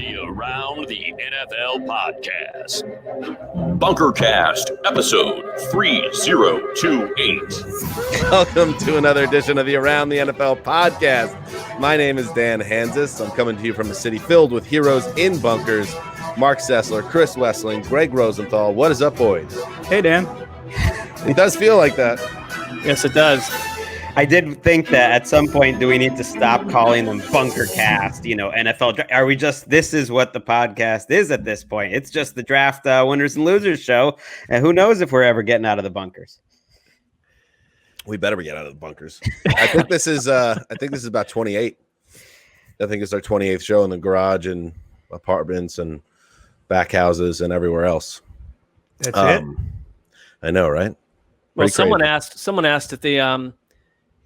the Around the NFL podcast. Bunkercast, episode 3028. Welcome to another edition of the Around the NFL podcast. My name is Dan Hansis. I'm coming to you from a city filled with heroes in bunkers. Mark Sessler, Chris Wessling, Greg Rosenthal. What is up, boys? Hey, Dan. It does feel like that. Yes, it does. I did think that at some point, do we need to stop calling them Bunkercast? You know, NFL. Are we just, this is what the podcast is at this point? It's just the draft winners and losers show. And who knows if we're ever getting out of the bunkers? We better be getting out of the bunkers. I think this is about 28. I think it's our 28th show in the garage and apartments and back houses and everywhere else. That's it. I know, right? Well, Pretty someone crazy. asked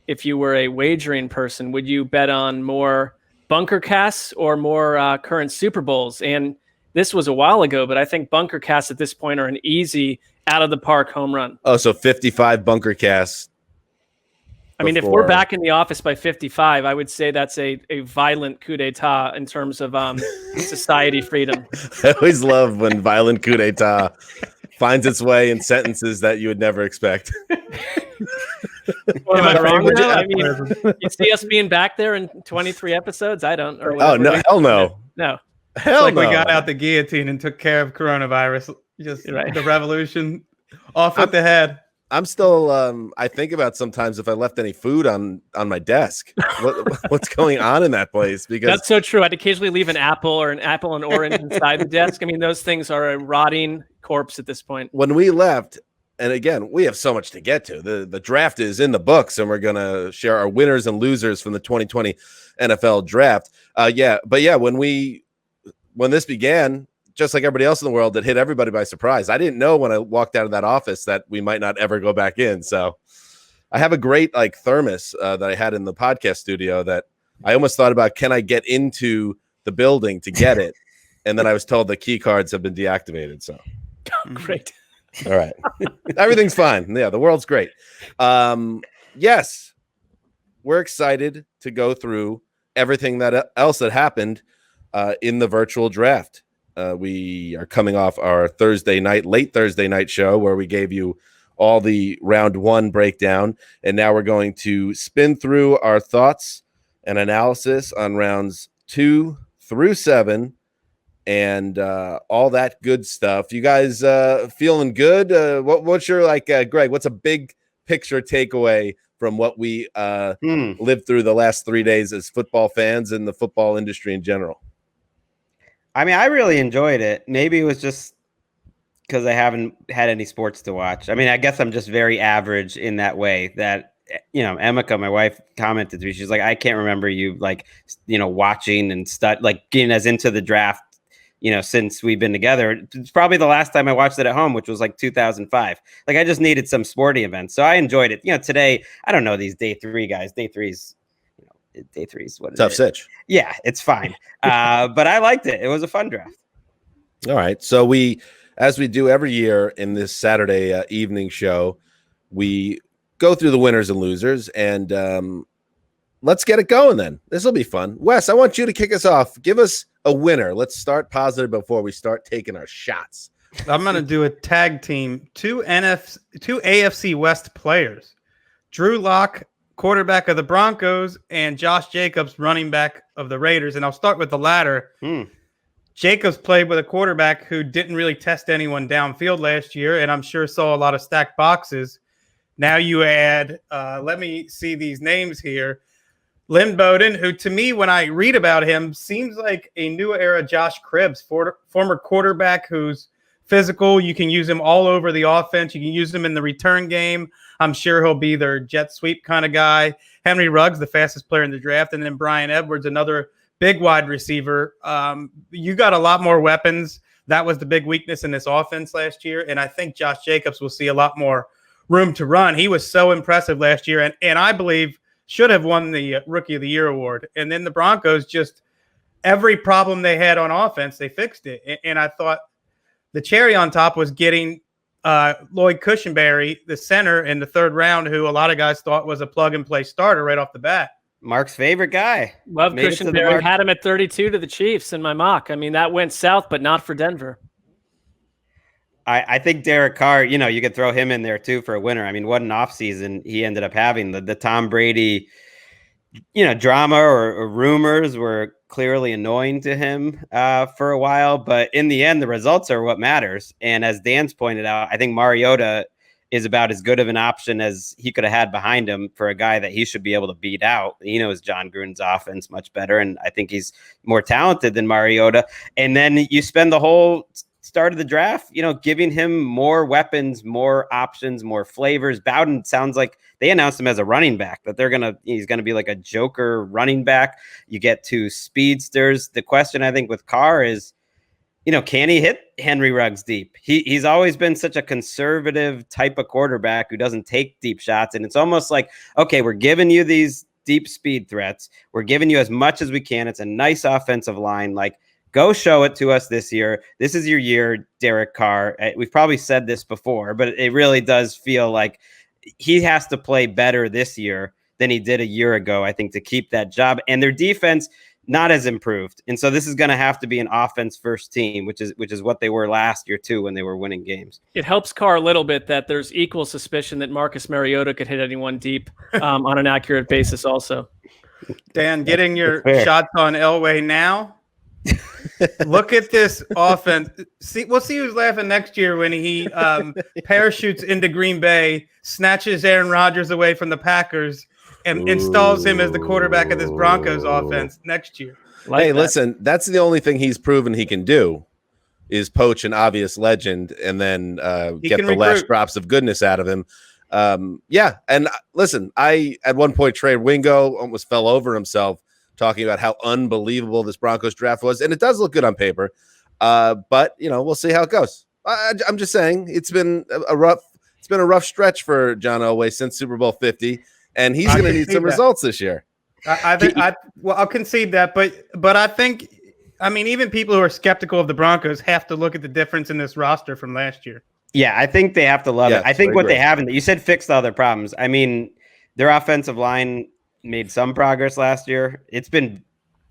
if you were a wagering person, would you bet on more bunker casts or more current Super Bowls? And this was a while ago, but I think bunker casts at this point are an easy out of the park home run. Oh, so 55 bunker casts. I mean, if we're back in the office by 55, I would say that's a violent coup d'etat in terms of society freedom. I always love when violent coup d'etat finds its way in sentences that you would never expect. Am I wrong now? I mean, you see us being back there in 23 episodes? I don't. Or Oh, no. Hell no. No. Hell no. We got out the guillotine and took care of coronavirus. Just right. The revolution off with the head. I'm still, I think about sometimes if I left any food on my desk, what's going on in that place? Because that's so true. I'd occasionally leave an apple and orange inside the desk. I mean, those things are a rotting corpse at this point. when we left, and again, we have so much to get to. The draft is in the books, and we're going to share our winners and losers from the 2020 NFL draft. When this began, just like everybody else in the world, that hit everybody by surprise. I didn't know when I walked out of that office that we might not ever go back in. So I have a great thermos that I had in the podcast studio that I almost thought about, can I get into the building to get it? And then I was told the key cards have been deactivated. So Great. all right. Everything's fine. Yeah, the world's great. Yes, we're excited to go through everything else that happened in the virtual draft. We are coming off our late Thursday night show where we gave you all the round one breakdown. And now we're going to spin through our thoughts and analysis on rounds 2 through 7 and all that good stuff. You guys feeling good? What's your Greg, what's a big picture takeaway from what we lived through the last 3 days as football fans and the football industry in general? I mean, I really enjoyed it. Maybe it was just because I haven't had any sports to watch. I mean, I guess I'm just very average in that way that, Emeka, my wife, commented to me. She's like, I can't remember you watching and getting us into the draft, since we've been together. It's probably the last time I watched it at home, which was 2005. I just needed some sporting events. So I enjoyed it. Today, I don't know these day three guys. Day three's what is Tough it? sitch. Yeah, it's fine. But I liked it. It was a fun draft. All right. So as we do every year in this Saturday evening show, we go through the winners and losers, and let's get it going then. This will be fun. Wes, I want you to kick us off. Give us a winner. Let's start positive before we start taking our shots. I'm going to do a tag team. Two AFC West players. Drew Lock, quarterback of the Broncos, and Josh Jacobs, running back of the Raiders. And I'll start with the latter. Jacobs played with a quarterback who didn't really test anyone downfield last year, and I'm sure saw a lot of stacked boxes. Now you add, let me see these names here. Lynn Bowden, who to me, when I read about him, seems like a new era Josh Cribbs, former quarterback who's physical. You can use him all over the offense. You can use him in the return game. I'm sure he'll be their jet sweep kind of guy. Henry Ruggs, the fastest player in the draft. And then Brian Edwards, another big wide receiver. You got a lot more weapons. That was the big weakness in this offense last year. And I think Josh Jacobs will see a lot more room to run. He was so impressive last year. And I believe should have won the Rookie of the Year award. And then the Broncos, just every problem they had on offense, they fixed it. And I thought the cherry on top was getting Lloyd Cushenberry, the center in the third round, who a lot of guys thought was a plug-and-play starter right off the bat. Mark's favorite guy. Love Made it to the Cushenberry. Mark. Had him at 32 to the Chiefs in my mock. I mean, that went south, but not for Denver. I think Derek Carr, you could throw him in there too for a winner. I mean, what an offseason he ended up having. The Tom Brady, drama or rumors were clearly annoying to him for a while. But in the end, the results are what matters. And as Dan's pointed out, I think Mariota is about as good of an option as he could have had behind him for a guy that he should be able to beat out. He knows John Gruden's offense much better, and I think he's more talented than Mariota. And then you spend the whole start of the draft, giving him more weapons, more options, more flavors. Bowden sounds like they announced him as a running back, that he's going to be like a joker running back. You get 2 speedsters. The question I think with Carr is, can he hit Henry Ruggs deep? He's always been such a conservative type of quarterback who doesn't take deep shots. And it's almost like, okay, we're giving you these deep speed threats. We're giving you as much as we can. It's a nice offensive line. Like, go show it to us this year. This is your year, Derek Carr. We've probably said this before, but it really does feel like he has to play better this year than he did a year ago, I think, to keep that job. And their defense not as improved. And so this is going to have to be an offense first team, which is what they were last year too, when they were winning games. It helps Carr a little bit that there's equal suspicion that Marcus Mariota could hit anyone deep on an accurate basis also. Dan, getting your shots on Elway now. Look at this offense. We'll see who's laughing next year when he parachutes into Green Bay, snatches Aaron Rodgers away from the Packers, and installs him as the quarterback of this Broncos offense next year. Listen, that's the only thing he's proven he can do is poach an obvious legend and then get the last drops of goodness out of him. And listen, I at one point Trey Wingo almost fell over himself talking about how unbelievable this Broncos draft was, and it does look good on paper. But we'll see how it goes. I'm just saying it's been a rough stretch for John Elway since Super Bowl 50, and he's going to need some results this year. I'll concede that, but I think, even people who are skeptical of the Broncos have to look at the difference in this roster from last year. Yeah, I think they have to love it. I think what they haven't, you said fixed all their problems. I mean, their offensive line made some progress last year. It's been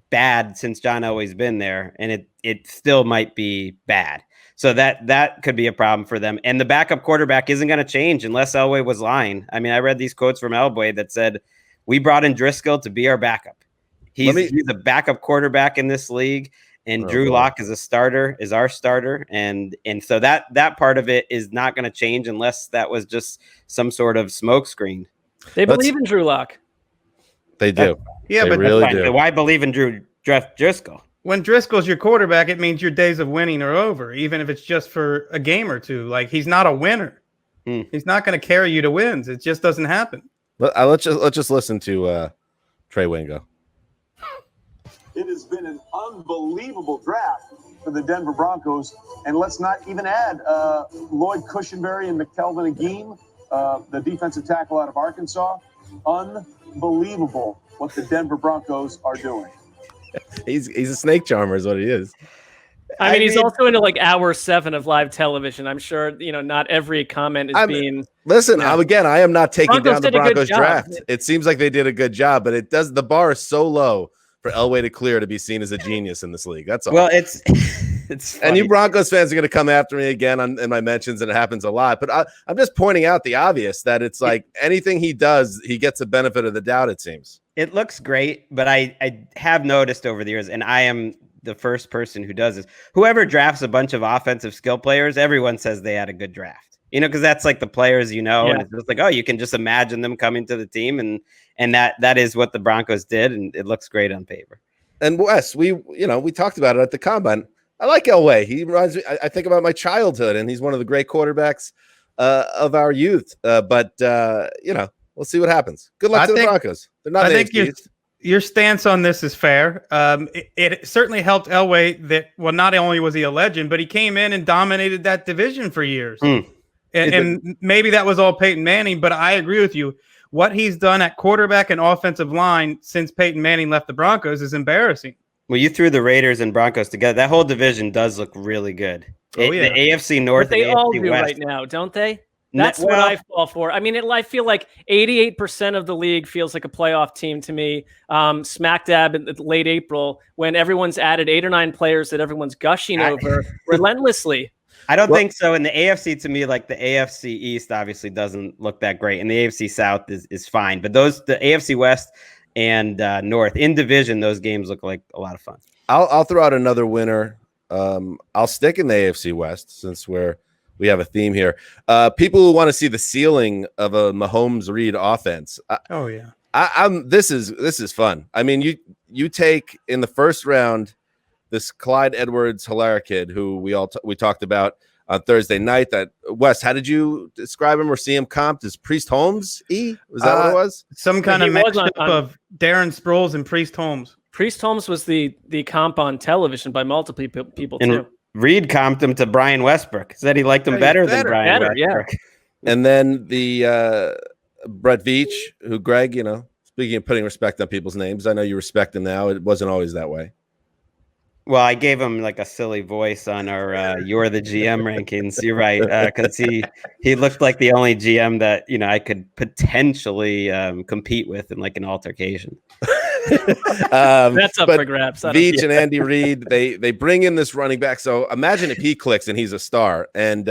bad since John Elway's been there, and it still might be bad. So that could be a problem for them. And the backup quarterback isn't going to change unless Elway was lying. I mean, I read these quotes from Elway that said, we brought in Driscoll to be our backup. He's a backup quarterback in this league, and Drew Lock is our starter. And so that part of it is not going to change unless that was just some sort of smoke screen. They believe in Drew Lock. They do. Yeah, but really do. Why believe in Driscoll? When Driscoll's your quarterback, it means your days of winning are over, even if it's just for a game or two. Like, he's not a winner. He's not going to carry you to wins. It just doesn't happen. Let's just listen to Trey Wingo. It has been an unbelievable draft for the Denver Broncos, and let's not even add Lloyd Cushenberry and McKelvin Agim, the defensive tackle out of Arkansas. Unbelievable what the Denver Broncos are doing. He's a snake charmer is what he is. I mean, he's also into like hour 7 of live television. I'm sure, not every comment is being. Listen, I am not taking Broncos down the Broncos draft. It seems like they did a good job, but the bar is so low for Elway to clear to be seen as a genius in this league. That's all. Well, it's funny. And you Broncos fans are going to come after me again in my mentions, and it happens a lot. But I'm just pointing out the obvious that it's like anything he does, he gets a benefit of the doubt, it seems. It looks great, but I have noticed over the years, and I am the first person who does this. Whoever drafts a bunch of offensive skill players, everyone says they had a good draft. Because that's like the players, and it's just like, oh, you can just imagine them coming to the team, and that is what the Broncos did, and it looks great on paper. And Wes, we talked about it at the combine. I like Elway. He reminds me. I think about my childhood, and he's one of the great quarterbacks of our youth. But we'll see what happens. Good luck to the Broncos. They're not. I think your stance on this is fair. It certainly helped Elway that, not only was he a legend, but he came in and dominated that division for years. And maybe that was all Peyton Manning, but I agree with you. What he's done at quarterback and offensive line since Peyton Manning left the Broncos is embarrassing. Well, you threw the Raiders and Broncos together. That whole division does look really good. Oh, yeah. The AFC North, but they and the all AFC do West. right now, don't they? That's what I fall for. I mean, I feel like 88% of the league feels like a playoff team to me. Smack dab in late April when everyone's added 8 or 9 players that everyone's gushing over relentlessly. I don't think so. In the AFC, to me, like the AFC East obviously doesn't look that great, and the AFC South is fine. But the AFC West and North in division, those games look like a lot of fun. I'll throw out another winner. I'll stick in the AFC West since we have a theme here. People who want to see the ceiling of a Mahomes-Reed offense. This is fun. I mean, you take in the first round this Clyde Edwards-Helaire kid who we talked about on Thursday night. That Wes, how did you describe him or see him comped as Priest Holmes? Was that what it was? Some kind of mixture of Darren Sproles and Priest Holmes. Priest Holmes was the comp on television by multiple people too. Reed comped him to Brian Westbrook. Said he liked him better than Brian Westbrook. Yeah. And then the Brett Veach, who Greg, speaking of putting respect on people's names, I know you respect him now. It wasn't always that way. Well, I gave him like a silly voice on our You're the GM rankings. You're right, because he looked like the only GM that I could potentially compete with in like an altercation. That's up for grabs. Veach and Andy Reid, they bring in this running back. So imagine if he clicks and he's a star. And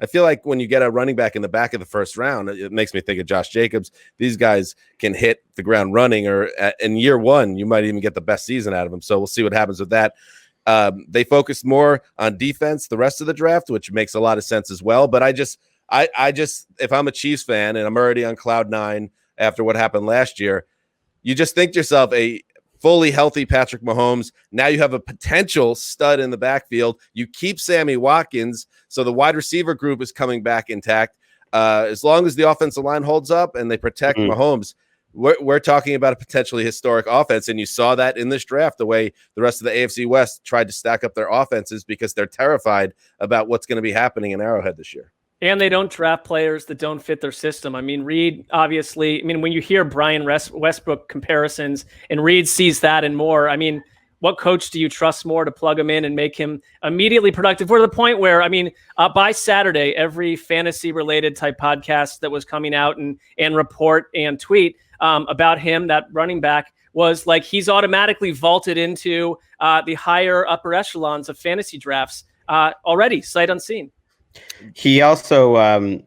I feel like when you get a running back in the back of the first round, it makes me think of Josh Jacobs. These guys can hit the ground running, or in year one, you might even get the best season out of them. So we'll see what happens with that. They focused more on defense the rest of the draft, which makes a lot of sense as well. But I just, if I'm a Chiefs fan and I'm already on cloud 9 after what happened last year, you just think to yourself, a fully healthy Patrick Mahomes. Now you have a potential stud in the backfield. You keep Sammy Watkins, so the wide receiver group is coming back intact. As long as the offensive line holds up and they protect Mahomes, we're talking about a potentially historic offense. And you saw that in this draft, the way the rest of the AFC West tried to stack up their offenses because they're terrified about what's going to be happening in Arrowhead this year. And they don't draft players that don't fit their system. I mean, Reed, obviously, when you hear Brian Westbrook comparisons and Reed sees that and more, what coach do you trust more to plug him in and make him immediately productive? We're to the point where, by Saturday, every fantasy-related type podcast that was coming out and report and tweet about him, that running back, was like he's automatically vaulted into the higher upper echelons of fantasy drafts already, sight unseen. He also,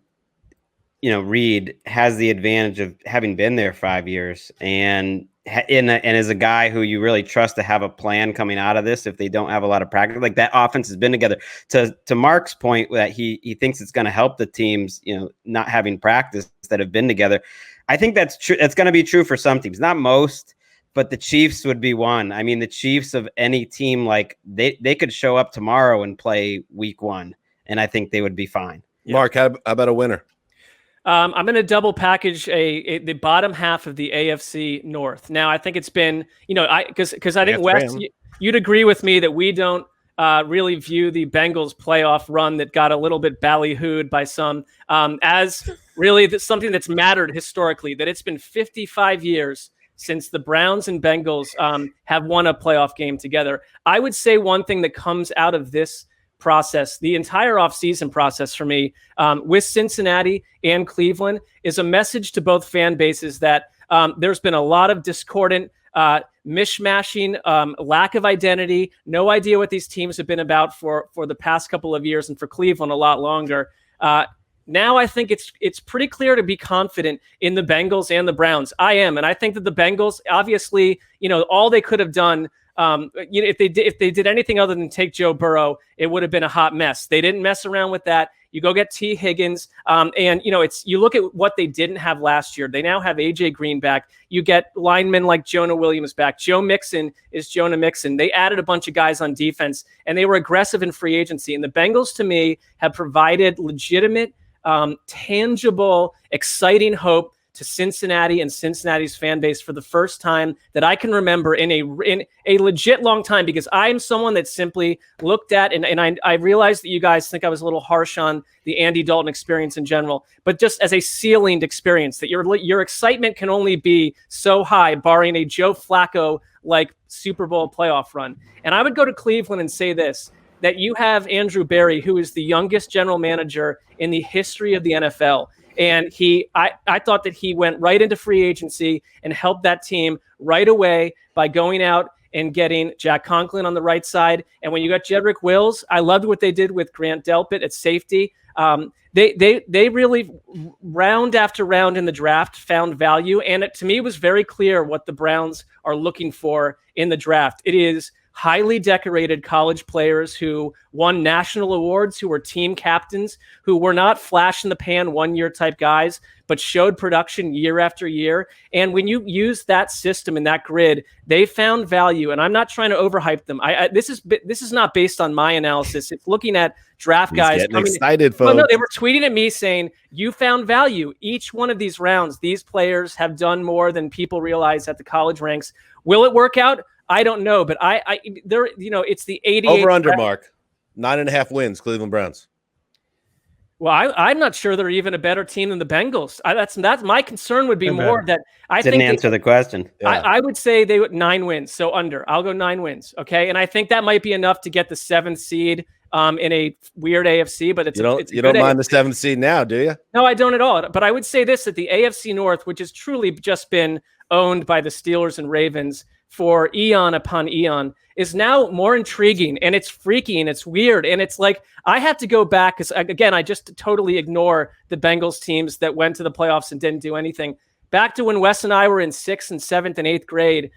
Reed has the advantage of having been there 5 years and is a guy who you really trust to have a plan coming out of this if they don't have a lot of practice. Like that offense has been together. To Mark's point that he thinks it's going to help the teams, not having practice that have been together. I think that's true. It's going to be true for some teams, not most, but the Chiefs would be one. The Chiefs of any team, like they could show up tomorrow and play week 1. And I think they would be fine. Yeah. Mark, how about a winner? I'm going to double package the bottom half of the AFC North. Now, I think it's been, because I think, Wes, you'd agree with me that we don't really view the Bengals playoff run that got a little bit ballyhooed by some as really something that's mattered historically, that it's been 55 years since the Browns and Bengals have won a playoff game together. I would say one thing that comes out of this process, the entire offseason process for me, with Cincinnati and Cleveland, is a message to both fan bases that there's been a lot of discordant mishmashing, lack of identity, no idea what these teams have been about for the past couple of years, and for Cleveland a lot longer. Now I think it's pretty clear to be confident in the Bengals and the Browns. I am, and I think that the Bengals, obviously, all they could have done, if they did anything other than take Joe Burrow, it would have been a hot mess. They didn't mess around with that. You go get T. Higgins, and you look at what they didn't have last year. They now have AJ Green back. You get linemen like Jonah Williams back. Joe Mixon is Jonah Mixon. They added a bunch of guys on defense, and they were aggressive in free agency. And the Bengals, to me, have provided legitimate, tangible, exciting hope to Cincinnati and Cincinnati's fan base for the first time that I can remember in a legit long time, because I'm someone that simply looked at, and I realized that you guys think I was a little harsh on the Andy Dalton experience in general, but just as a ceilinged experience, that your excitement can only be so high, barring a Joe Flacco like Super Bowl playoff run. And I would go to Cleveland and say this: that you have Andrew Berry, who is the youngest general manager in the history of the NFL. And I thought that he went right into free agency and helped that team right away by going out and getting Jack Conklin on the right side. And when you got Jedrick Wills, I loved what they did with Grant Delpit at safety. They really, round after round in the draft, found value. And to me, it was very clear what the Browns are looking for in the draft. It is highly decorated college players who won national awards, who were team captains, who were not flash in the pan 1 year type guys, but showed production year after year. And when you use that system and that grid, they found value. And I'm not trying to overhype them. This is not based on my analysis. It's looking at draft guys. Getting excited, folks. Well, no, they were tweeting at me saying, you found value. Each one of these rounds, these players have done more than people realize at the college ranks. Will it work out? I don't know, but it's the 88 over under mark, 9.5 wins, Cleveland Browns. Well, I'm not sure they're even a better team than the Bengals. That's my concern would be more that I didn't think answer the question. Yeah. I would say they would 9 wins, so under. I'll go 9 wins, okay? And I think that might be enough to get the 7th seed in a weird AFC, but you don't mind the 7th seed now, do you? No, I don't at all. But I would say this, that the AFC North, which has truly just been owned by the Steelers and Ravens for eon upon eon, is now more intriguing, and it's freaky and it's weird. And it's like, I have to go back because, again, I just totally ignore the Bengals teams that went to the playoffs and didn't do anything. Back to when Wes and I were in 6th and 7th and 8th grade,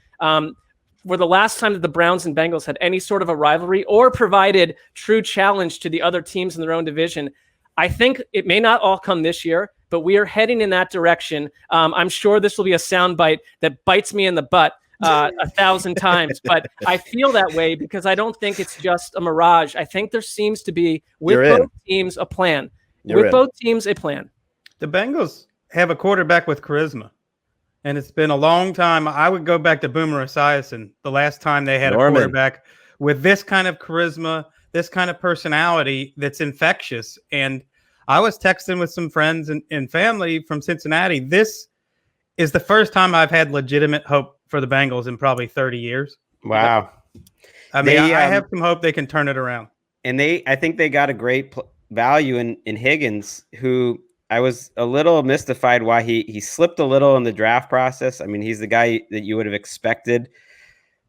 were the last time that the Browns and Bengals had any sort of a rivalry or provided true challenge to the other teams in their own division. I think it may not all come this year, but we are heading in that direction. I'm sure this will be a soundbite that bites me in the butt 1,000 times, but I feel that way because I don't think it's just a mirage. I think there seems to be, with both teams, a plan. Both teams, a plan. The Bengals have a quarterback with charisma, and it's been a long time. I would go back to Boomer Esiason, the last time they had a quarterback with this kind of charisma, this kind of personality that's infectious. And I was texting with some friends and family from Cincinnati. This is the first time I've had legitimate hope for the Bengals in probably 30 years. Wow. I mean, I have some hope they can turn it around. And I think they got a great value in Higgins, who I was a little mystified why he slipped a little in the draft process. I mean, he's the guy that you would have expected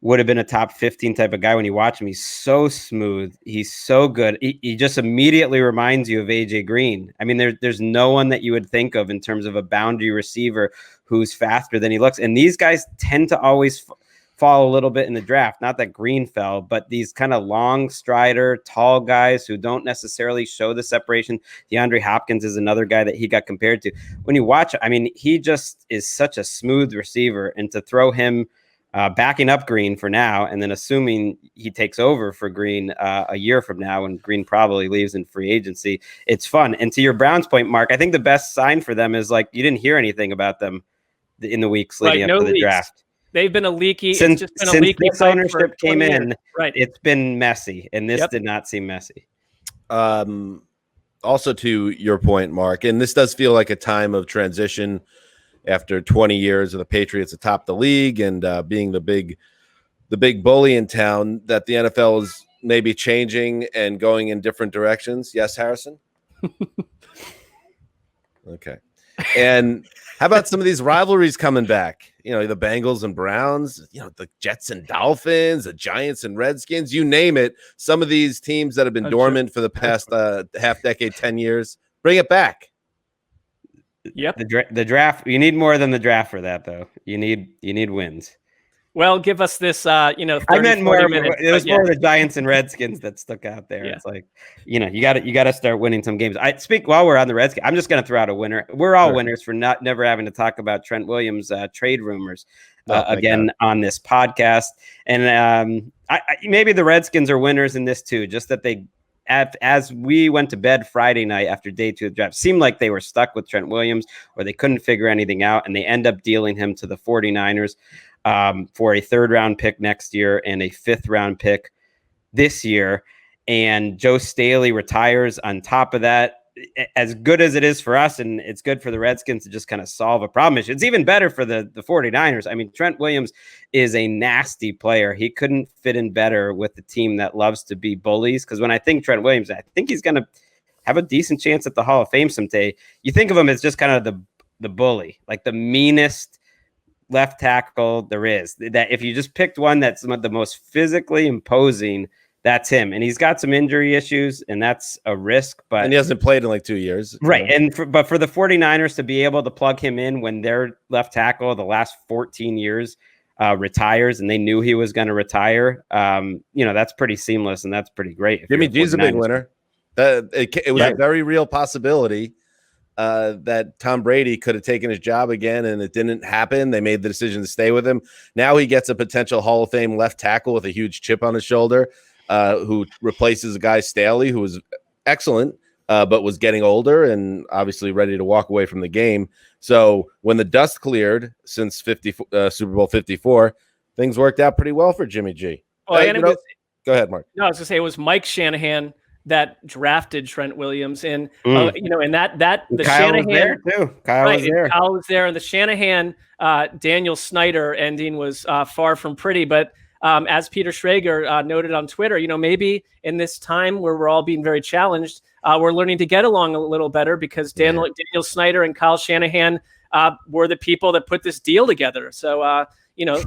would have been a top 15 type of guy. When you watch him, he's so smooth. He's so good. He just immediately reminds you of AJ Green. I mean, there's no one that you would think of in terms of a boundary receiver who's faster than he looks. And these guys tend to always fall a little bit in the draft. Not that Green fell, but these kind of long strider, tall guys who don't necessarily show the separation. DeAndre Hopkins is another guy that he got compared to. When you watch, I mean, he just is such a smooth receiver, and to throw him backing up Green for now, and then assuming he takes over for Green a year from now when Green probably leaves in free agency, it's fun. And to your Browns point, Mark, I think the best sign for them is like you didn't hear anything about them in the weeks leading up to the draft. They've been a leaky. Since this ownership came in, right? It's been messy, and this did not seem messy. Also, to your point, Mark, and this does feel like a time of transition after 20 years of the Patriots atop the league and being the big bully in town, that the NFL is maybe changing and going in different directions. Yes, Harrison? Okay. And how about some of these rivalries coming back? You know, the Bengals and Browns, you know, the Jets and Dolphins, the Giants and Redskins, you name it. Some of these teams that have been dormant for the past half decade, 10 years, bring it back. Yep. The draft, you need more than the draft for that, though. You need wins. Well, give us this, 30, I meant more. minutes, it was more the Giants and Redskins that stuck out there. Yeah. It's like, you got to start winning some games. I speak while we're on the Redskins. I'm just going to throw out a winner. We're all winners for never having to talk about Trent Williams trade rumors again on this podcast. And maybe the Redskins are winners in this too. Just that they, as we went to bed Friday night after day 2 of the draft, seemed like they were stuck with Trent Williams or they couldn't figure anything out, and they end up dealing him to the 49ers. For a 3rd round pick next year and a 5th round pick this year. And Joe Staley retires on top of that. as good as it is for us, and it's good for the Redskins to just kind of solve a problem issue, it's even better for the 49ers. I mean, Trent Williams is a nasty player. He couldn't fit in better with the team that loves to be bullies. Because when I think Trent Williams, I think he's going to have a decent chance at the Hall of Fame someday. You think of him as just kind of the bully, like the meanest left tackle there is. That if you just picked one that's the most physically imposing, that's him. And he's got some injury issues, and that's a risk. But he hasn't played in like 2 years. Right. And but for the 49ers to be able to plug him in when their left tackle the last 14 years retires, and they knew he was going to retire, that's pretty seamless, and that's pretty great. Jimmy G's a big winner. It was a very real possibility that Tom Brady could have taken his job again, and it didn't happen. They made the decision to stay with him. Now he gets a potential Hall of Fame left tackle with a huge chip on his shoulder, who replaces a guy Staley, who was excellent, but was getting older and obviously ready to walk away from the game. So when the dust cleared since Super Bowl 54, things worked out pretty well for Jimmy G. Well, go ahead, Mark. No, I was going to say it was Mike Shanahan that drafted Trent Williams, and and that the Kyle Shanahan was there too. Kyle was there, and the Shanahan Daniel Snyder ending was far from pretty. But as Peter Schrager noted on Twitter, maybe in this time where we're all being very challenged, we're learning to get along a little better because Daniel Snyder and Kyle Shanahan were the people that put this deal together. So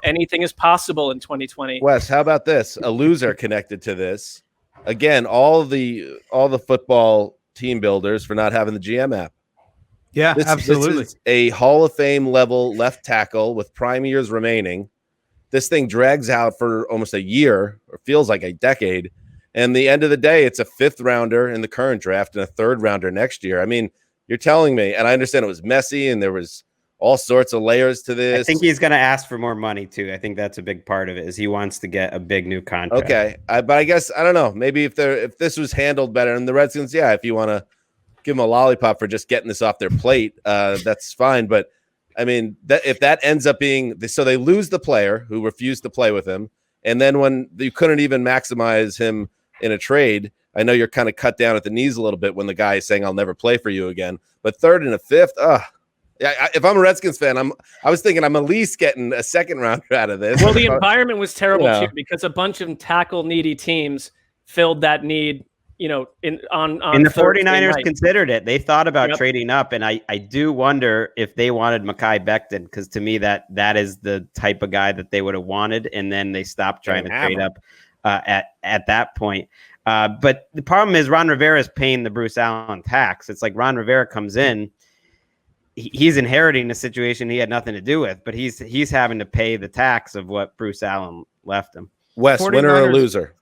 anything is possible in 2020. Wes, how about this? A loser connected to this. Again, all the football team builders for not having the GM app. Yeah, absolutely. This is a Hall of Fame level left tackle with prime years remaining. This thing drags out for almost a year, or feels like a decade. And the end of the day, it's a 5th rounder in the current draft and a 3rd rounder next year. I mean, you're telling me, and I understand it was messy and there was all sorts of layers to this. I think he's going to ask for more money too. I think that's a big part of it, is he wants to get a big new contract. Okay. But I guess, I don't know, maybe if this was handled better, and the Redskins, if you want to give them a lollipop for just getting this off their plate, that's fine. But I mean, if that ends up being, so they lose the player who refused to play with him. And then when you couldn't even maximize him in a trade, I know you're kind of cut down at the knees a little bit when the guy is saying, I'll never play for you again. But 3rd and a 5th, if I'm a Redskins fan, I was thinking I'm at least getting a 2nd rounder out of this. Well, the environment was terrible too, because a bunch of tackle needy teams filled that need. And the 49ers considered it. They thought about trading up, and I do wonder if they wanted Mekhi Becton, because to me that is the type of guy that they would have wanted, and then they stopped trying to trade up at that point. But the problem is Ron Rivera is paying the Bruce Allen tax. It's like Ron Rivera comes in. He's inheriting a situation he had nothing to do with, but he's having to pay the tax of what Bruce Allen left him. Wes, winner or loser?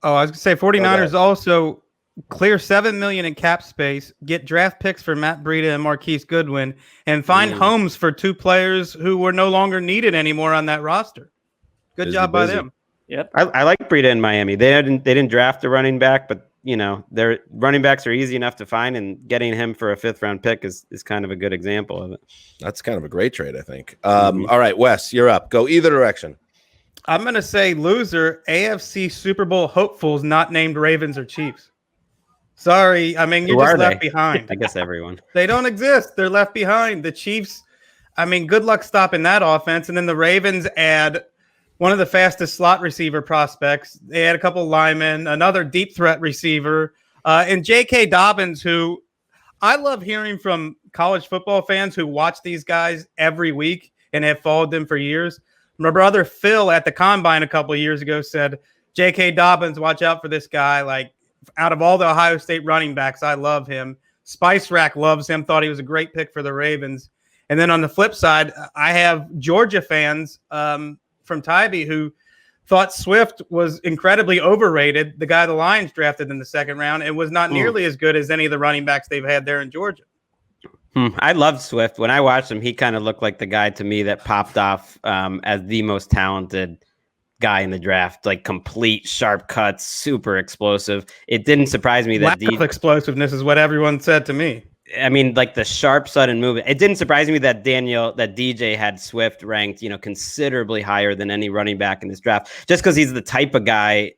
Oh, I was going to say 49ers also clear $7 million in cap space, get draft picks for Matt Breida and Marquise Goodwin, and find homes for 2 players who were no longer needed anymore on that roster. Good job by them. Yep. I like Breida in Miami. They didn't draft a running back, but their running backs are easy enough to find, and getting him for a 5th round pick is kind of a good example of it. That's kind of a great trade, I think. All right, Wes, you're up. Go either direction. I'm going to say loser, AFC Super Bowl hopefuls not named Ravens or Chiefs. Sorry. I mean, you're just left behind. I guess everyone. They don't exist. They're left behind. The Chiefs, I mean, good luck stopping that offense. And then the Ravens add one of the fastest slot receiver prospects. They had a couple linemen, another deep threat receiver, and J.K. Dobbins, who I love hearing from college football fans who watch these guys every week and have followed them for years. My brother Phil at the Combine a couple of years ago said, J.K. Dobbins, watch out for this guy. Like, out of all the Ohio State running backs, I love him. Spice Rack loves him, thought he was a great pick for the Ravens. And then on the flip side, I have Georgia fans from Tybee who thought Swift was incredibly overrated, the guy the Lions drafted in the 2nd round, and was not nearly as good as any of the running backs they've had there in Georgia. I loved Swift. When I watched him, he kind of looked like the guy to me that popped off as the most talented guy in the draft, like complete sharp cuts, super explosive. It didn't surprise me that lack of explosiveness is what everyone said to me. I mean, like the sharp, sudden movement. It didn't surprise me that DJ had Swift ranked, considerably higher than any running back in this draft, just because he's the type of guy.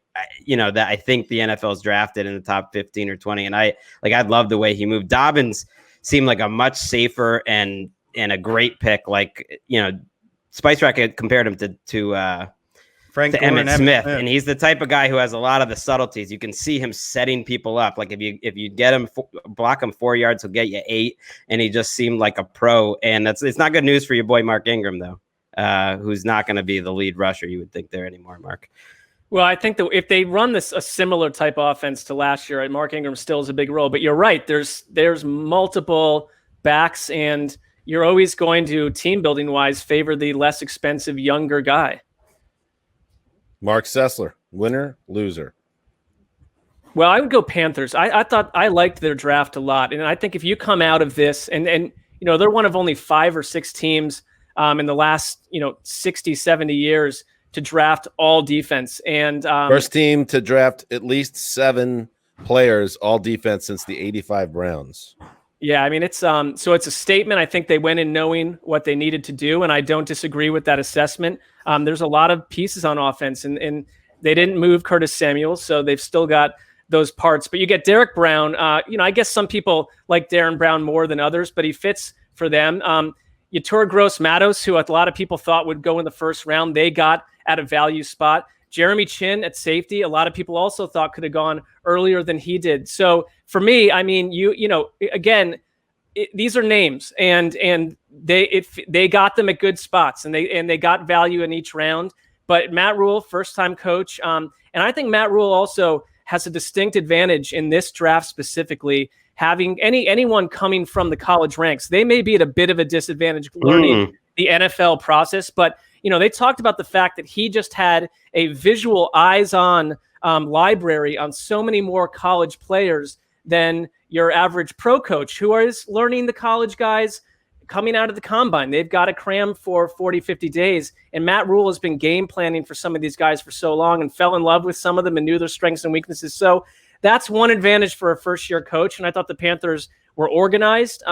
that I think the NFL's drafted in the top 15 or 20. And I love the way he moved. Dobbins seemed like a much safer and a great pick. Like, Spice Rack compared him to Emmitt Smith, and he's the type of guy who has a lot of the subtleties. You can see him setting people up. Like if you get him, block him 4 yards, he'll get you 8, and he just seemed like a pro. And it's not good news for your boy Mark Ingram, though, who's not going to be the lead rusher, you would think, there anymore, Mark. Well, I think that if they run a similar type of offense to last year, Mark Ingram still is a big role. But you're right. There's multiple backs, and you're always going to, team building wise, favor the less expensive younger guy. Mark Sessler, winner, loser? Well, I would go Panthers. I thought I liked their draft a lot. And I think if you come out of this and they're one of only 5 or 6 teams in the last, 60, 70 years to draft all defense. And first team to draft at least 7 players all defense since the 85 Browns. Yeah, I mean, it's so it's a statement. I think they went in knowing what they needed to do, and I don't disagree with that assessment. There's a lot of pieces on offense, and they didn't move Curtis Samuel, so they've still got those parts. But you get Derek Brown. I guess some people like Darren Brown more than others, but he fits for them. Yetur Gross-Matos, who a lot of people thought would go in the first round, they got at a value spot. Jeremy Chin at safety, a lot of people also thought could have gone earlier than he did. So for me, I mean, these are names, and they got them at good spots, and they got value in each round. But Matt Rule, first-time coach, and I think Matt Rule also has a distinct advantage in this draft specifically. Having anyone coming from the college ranks, they may be at a bit of a disadvantage learning the NFL process, but they talked about the fact that he just had a visual eyes-on library on so many more college players than your average pro coach who is learning the college guys coming out of the combine. They've got to cram for 40, 50 days. And Matt Rule has been game planning for some of these guys for so long and fell in love with some of them and knew their strengths and weaknesses. So that's one advantage for a first-year coach. And I thought the Panthers were organized.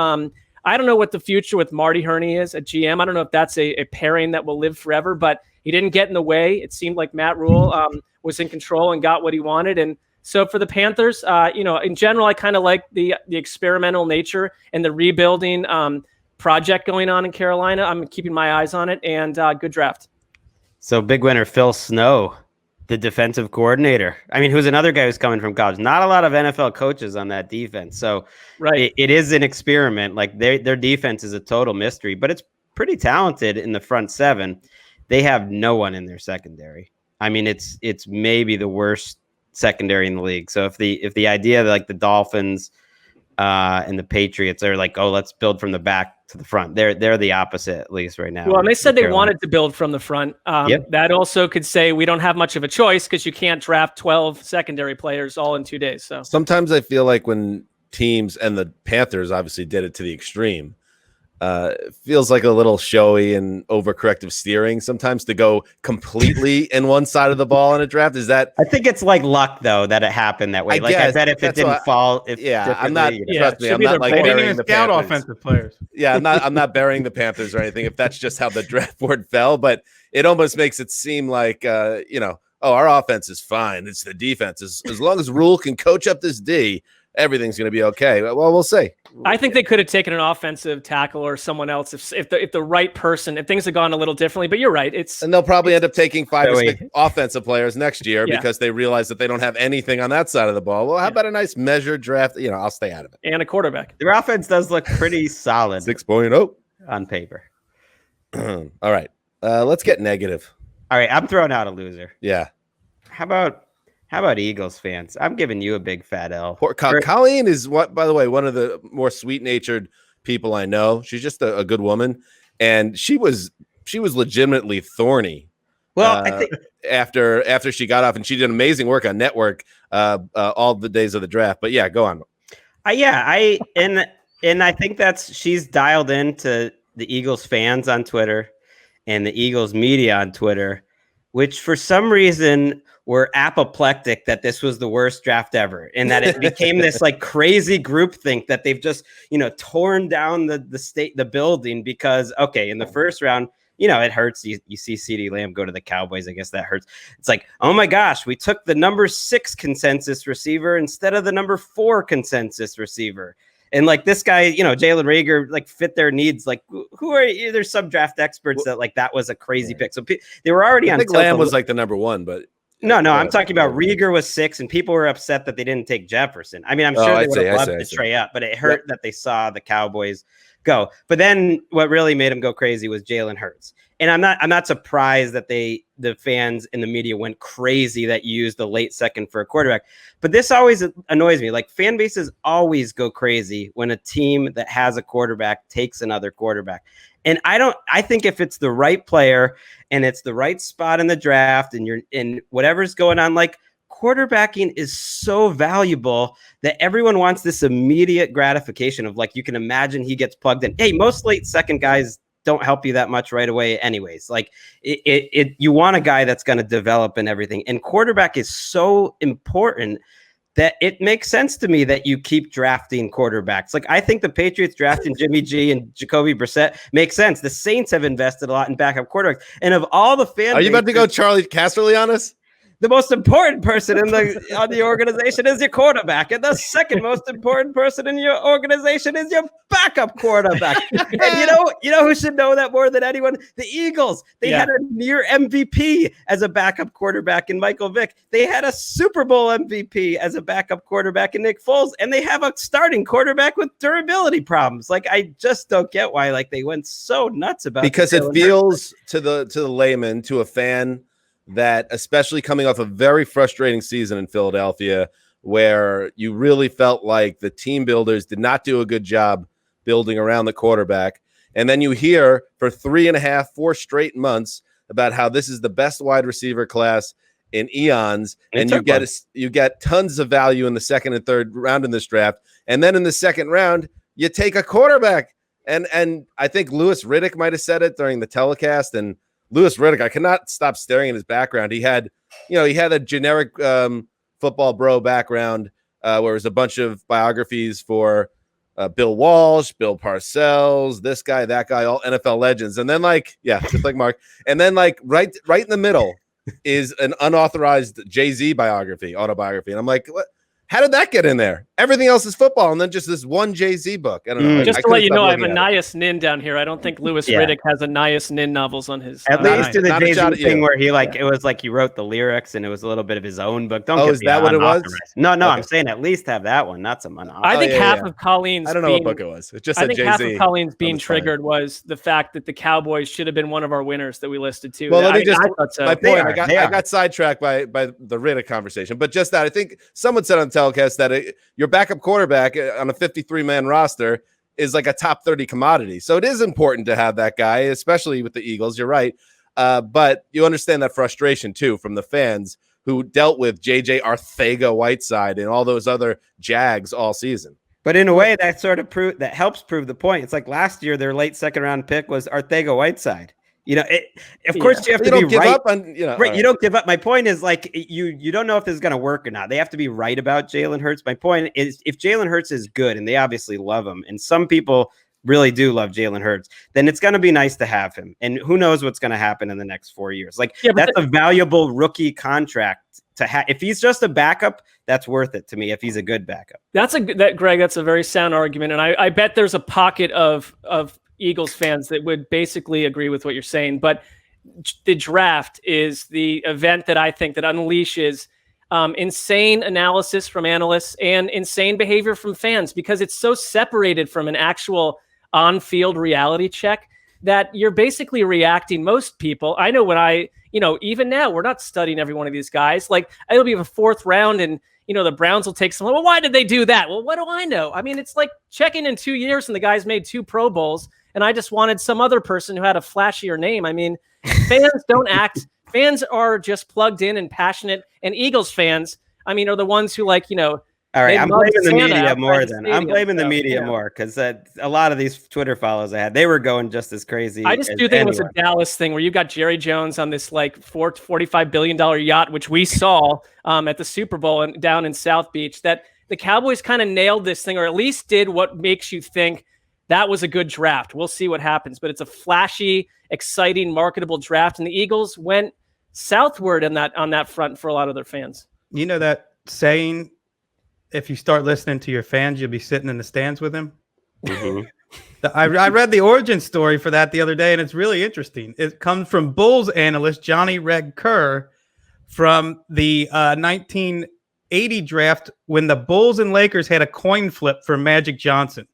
I don't know what the future with Marty Herney is at GM. I don't know if that's a pairing that will live forever, but he didn't get in the way. It seemed like Matt Rule was in control and got what he wanted. And so for the Panthers, in general, I kind of like the experimental nature and the rebuilding project going on in Carolina. I'm keeping my eyes on it, and good draft. So big winner, Phil Snow, the defensive coordinator. I mean, who's another guy who's coming from college. Not a lot of NFL coaches on that defense. So right. it is an experiment. Like their defense is a total mystery, but it's pretty talented in the front 7. They have no one in their secondary. I mean, it's maybe the worst secondary in the league. So if the idea that like the Dolphins and the Patriots are like, oh, let's build from the back to the front, they're the opposite, at least right now. Well, and they said they wanted to build from the front. That also could say we don't have much of a choice because you can't draft 12 secondary players all in 2 days. So sometimes I feel like when teams, and the Panthers obviously did it to the extreme, it feels like a little showy and overcorrective steering sometimes to go completely in one side of the ball in a draft. Is that? I think it's like luck though that it happened that way. I bet if it didn't fall, I'm not. Trust me, I'm not like they didn't burying even the scout Panthers. offensive players. Yeah, I'm not burying the Panthers or anything. If that's just how the draft board fell, but it almost makes it seem like our offense is fine. It's the defense. As long as Rule can coach up this D, everything's going to be okay. Well, we'll see. I think they could have taken an offensive tackle or someone else if the right person, if things had gone a little differently. But you're right. And they'll probably end up taking 5 or 6 offensive players next year because they realize that they don't have anything on that side of the ball. Well, how about a nice measured draft? I'll stay out of it. And a quarterback. Their offense does look pretty solid 6.0 on paper. All right. Let's get negative. All right. I'm throwing out a loser. Yeah. How about Eagles fans? I'm giving you a big fat L. Colleen is, by the way, one of the more sweet-natured people I know. She's just a good woman, and she was legitimately thorny. Well, I think after she got off, and she did amazing work on Network all the days of the draft. But yeah, go on. I think she's dialed into the Eagles fans on Twitter and the Eagles media on Twitter, which for some reason were apoplectic that this was the worst draft ever, and that it became this like crazy groupthink that they've just torn down the building because in the first round you know, it hurts. You see CeeDee Lamb go to the Cowboys. I guess that hurts. It's like, oh my gosh, we took the number 6 consensus receiver instead of the number 4 consensus receiver. And like this guy, you know, Jalen Reagor, like fit their needs. Like who are you? There's some draft experts that like that was a crazy pick. So they were already on. I think Lamb was like the number 1, but no, I'm talking about Reagor was 6, and people were upset that they didn't take Jefferson. I mean, I'm sure they would have loved to trade up, but it hurt that they saw the Cowboys go. But then what really made him go crazy was Jalen Hurts. And I'm not surprised that the fans in the media went crazy that you used the late second for a quarterback. But this always annoys me. Like fan bases always go crazy when a team that has a quarterback takes another quarterback. And I think if it's the right player and it's the right spot in the draft and you're in whatever's going on, like quarterbacking is so valuable that everyone wants this immediate gratification of like, you can imagine he gets plugged in. Hey, most late second guys don't help you that much right away anyways. Like you want a guy that's going to develop and everything. And quarterback is so important that it makes sense to me that you keep drafting quarterbacks. Like I think the Patriots drafting Jimmy G and Jacoby Brissett makes sense. The Saints have invested a lot in backup quarterbacks. And of all the fans, are you about to go Charlie Casserly on us? The most important person on the organization is your quarterback, and the second most important person in your organization is your backup quarterback. And you know who should know that more than anyone? The Eagles. They had a near MVP as a backup quarterback in Michael Vick. They had a Super Bowl MVP as a backup quarterback in Nick Foles, and they have a starting quarterback with durability problems. Like I just don't get why like they went so nuts about because it feels to the layman, to a fan, that especially coming off a very frustrating season in Philadelphia, where you really felt like the team builders did not do a good job building around the quarterback. And then you hear for 4 straight months about how this is the best wide receiver class in eons. And you get tons of value in the second and third round in this draft. And then in the second round, you take a quarterback. And I think Louis Riddick might've said it during the telecast, and Louis Riddick, I cannot stop staring at his background. He had a generic football bro background where it was a bunch of biographies for Bill Walsh, Bill Parcells, this guy, that guy, all NFL legends. And then just like Mark. And then right in the middle is an unauthorized Jay-Z autobiography. And I'm like, what? How did that get in there? Everything else is football, and then just this one Jay-Z book. I don't know. Just to let you know, I have Anais Nin down here. I don't think Louis Riddick has Anais Nin novels on his. At least to the Jay-Z thing where he it was like he wrote the lyrics and it was a little bit of his own book. Is that what it was? No, okay. I'm saying at least have that one, not some unauthorized. I think half of Colleen's. I don't know what book it was. It just said Jay-Z. Half of Colleen's being triggered was the fact that the Cowboys should have been one of our winners that we listed too. Well, my point. I got sidetracked by the Riddick conversation, but just that I think someone said on the telecast that your backup quarterback on a 53-man roster is like a top 30 commodity. So it is important to have that guy, especially with the Eagles. You're right. But you understand that frustration too from the fans who dealt with JJ Arcega-Whiteside and all those other Jags all season. But in a way that sort of helps prove the point. It's like last year, their late second round pick was Arcega-Whiteside. Of course you have to be right. Right. You don't give up. My point is like you don't know if this is going to work or not. They have to be right about Jalen Hurts. My point is if Jalen Hurts is good, and they obviously love him, and some people really do love Jalen Hurts, then it's going to be nice to have him. And who knows what's going to happen in the next 4 years? That's a valuable rookie contract to have. If he's just a backup, that's worth it to me. If he's a good backup, Greg, that's a very sound argument. And I bet there's a pocket of Eagles fans that would basically agree with what you're saying, but the draft is the event that I think that unleashes insane analysis from analysts and insane behavior from fans, because it's so separated from an actual on-field reality check that you're basically reacting. Most people, I know when even now we're not studying every one of these guys. Like it'll be a 4th round and the Browns will take someone. Well, why did they do that? Well, what do I know? I mean, it's like checking in 2 years and the guy's made 2 Pro Bowls. And I just wanted some other person who had a flashier name. I mean, fans don't act. Fans are just plugged in and passionate. And Eagles fans, are the ones who all right, I'm blaming the media more then. I'm blaming the media more because a lot of these Twitter follows I had, they were going just as crazy. I just do think it was a Dallas thing where you got Jerry Jones on this $45 billion yacht, which we saw at the Super Bowl and down in South Beach, that the Cowboys kind of nailed this thing, or at least did what makes you think that was a good draft. We'll see what happens, but it's a flashy, exciting, marketable draft, and the Eagles went southward on that front for a lot of their fans. You know that saying, if you start listening to your fans, you'll be sitting in the stands with them? Mhm. I read the origin story for that the other day, and it's really interesting. It comes from Bulls analyst Johnny Reg Kerr from the 1980 draft when the Bulls and Lakers had a coin flip for Magic Johnson.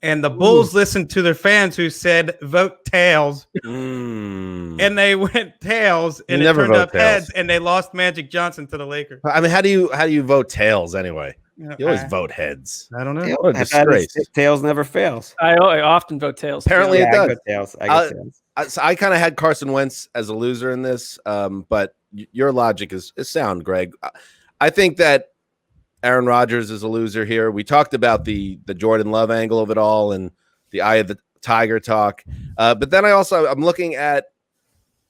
And the Bulls listened to their fans who said, vote tails. And they went tails, and it turned up heads, and they lost Magic Johnson to the Lakers. I mean, how do you vote tails anyway? You always vote heads. I don't know. What a disgrace. Tails never fails. I often vote tails. Apparently it does. I go tails. I go tails. So I kind of had Carson Wentz as a loser in this, but your logic is sound, Greg. I think that Aaron Rodgers is a loser here. We talked about the Jordan Love angle of it all and the eye of the tiger talk. But then I'm looking at,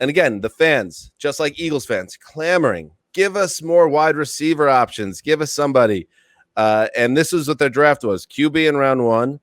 and again, the fans, just like Eagles fans, clamoring, give us more wide receiver options. Give us somebody. And this is what their draft was. QB in round 1,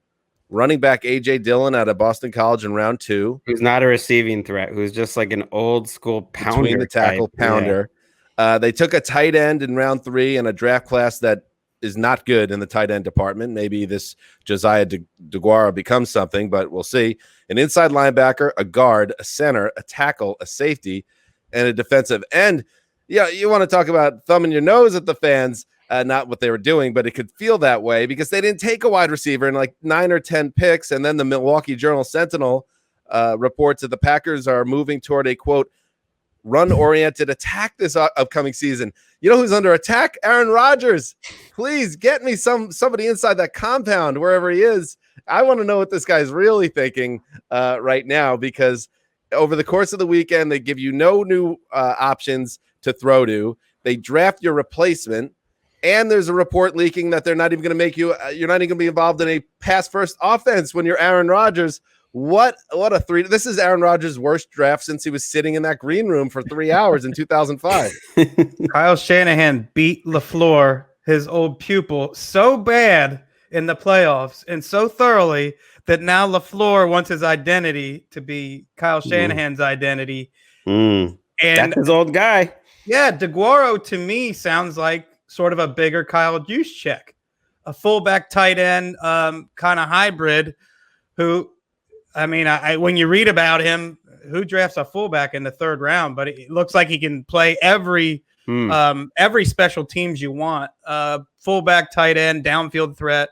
running back A.J. Dillon out of Boston College in round 2. Who's not a receiving threat, who's just like an old school pounder. Between the tackle type. pounder. Yeah. They took a tight end in round 3 in a draft class that is not good in the tight end department. Maybe this Josiah DeGuara becomes something, but we'll see. An inside linebacker, a guard, a center, a tackle, a safety, and a defensive end. Yeah, you want to talk about thumbing your nose at the fans. Not what they were doing, but it could feel that way because they didn't take a wide receiver in like 9 or 10 picks. And then the Milwaukee Journal-Sentinel reports that the Packers are moving toward a, quote, run-oriented attack this upcoming season. You know who's under attack? Aaron Rodgers. Please get me somebody inside that compound, wherever he is. I want to know what this guy's really thinking right now, because over the course of the weekend, they give you no new options to throw to. They draft your replacement. And there's a report leaking that they're not even going to make you. You're not even going to be involved in a pass-first offense when you're Aaron Rodgers. What a three! This is Aaron Rodgers' worst draft since he was sitting in that green room for 3 hours in 2005. Kyle Shanahan beat LaFleur, his old pupil, so bad in the playoffs and so thoroughly that now LaFleur wants his identity to be Kyle Shanahan's identity. And that's his old guy. Yeah, DeGuara to me sounds like sort of a bigger Kyle Juszczyk, a fullback tight end kind of hybrid who, I mean, when you read about him, who drafts a fullback in the 3rd round, but it looks like he can play every special teams you want. Fullback, tight end, downfield threat.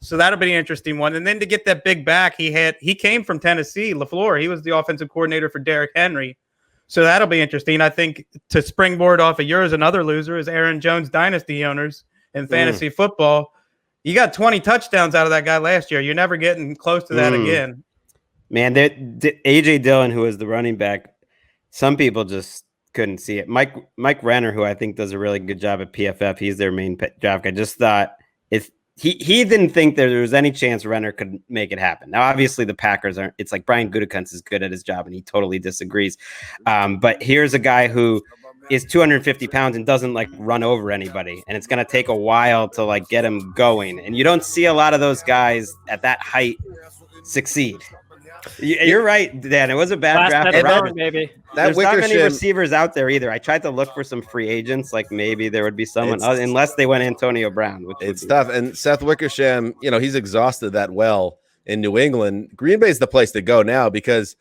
So that'll be an interesting one. And then to get that big back, he came from Tennessee, LaFleur. He was the offensive coordinator for Derrick Henry. So that'll be interesting. I think to springboard off of yours, another loser is Aaron Jones dynasty owners in fantasy football. You got 20 touchdowns out of that guy last year. You're never getting close to that again. Man, A.J. Dillon, who is the running back, some people just couldn't see it. Mike Renner, who I think does a really good job at PFF, he's their main draft guy. Just thought if he didn't think there was any chance Renner could make it happen. Now, obviously, the Packers aren't. It's like Brian Gutekunst is good at his job, and he totally disagrees. But here's a guy who is 250 pounds and doesn't like run over anybody, and it's going to take a while to like get him going. And you don't see a lot of those guys at that height succeed. You're right, Dan. It was a bad draft. Maybe. There's not many receivers out there either. I tried to look for some free agents, like maybe there would be someone, unless they went Antonio Brown. It's tough. And Seth Wickersham, he's exhausted that well in New England. Green Bay's the place to go now because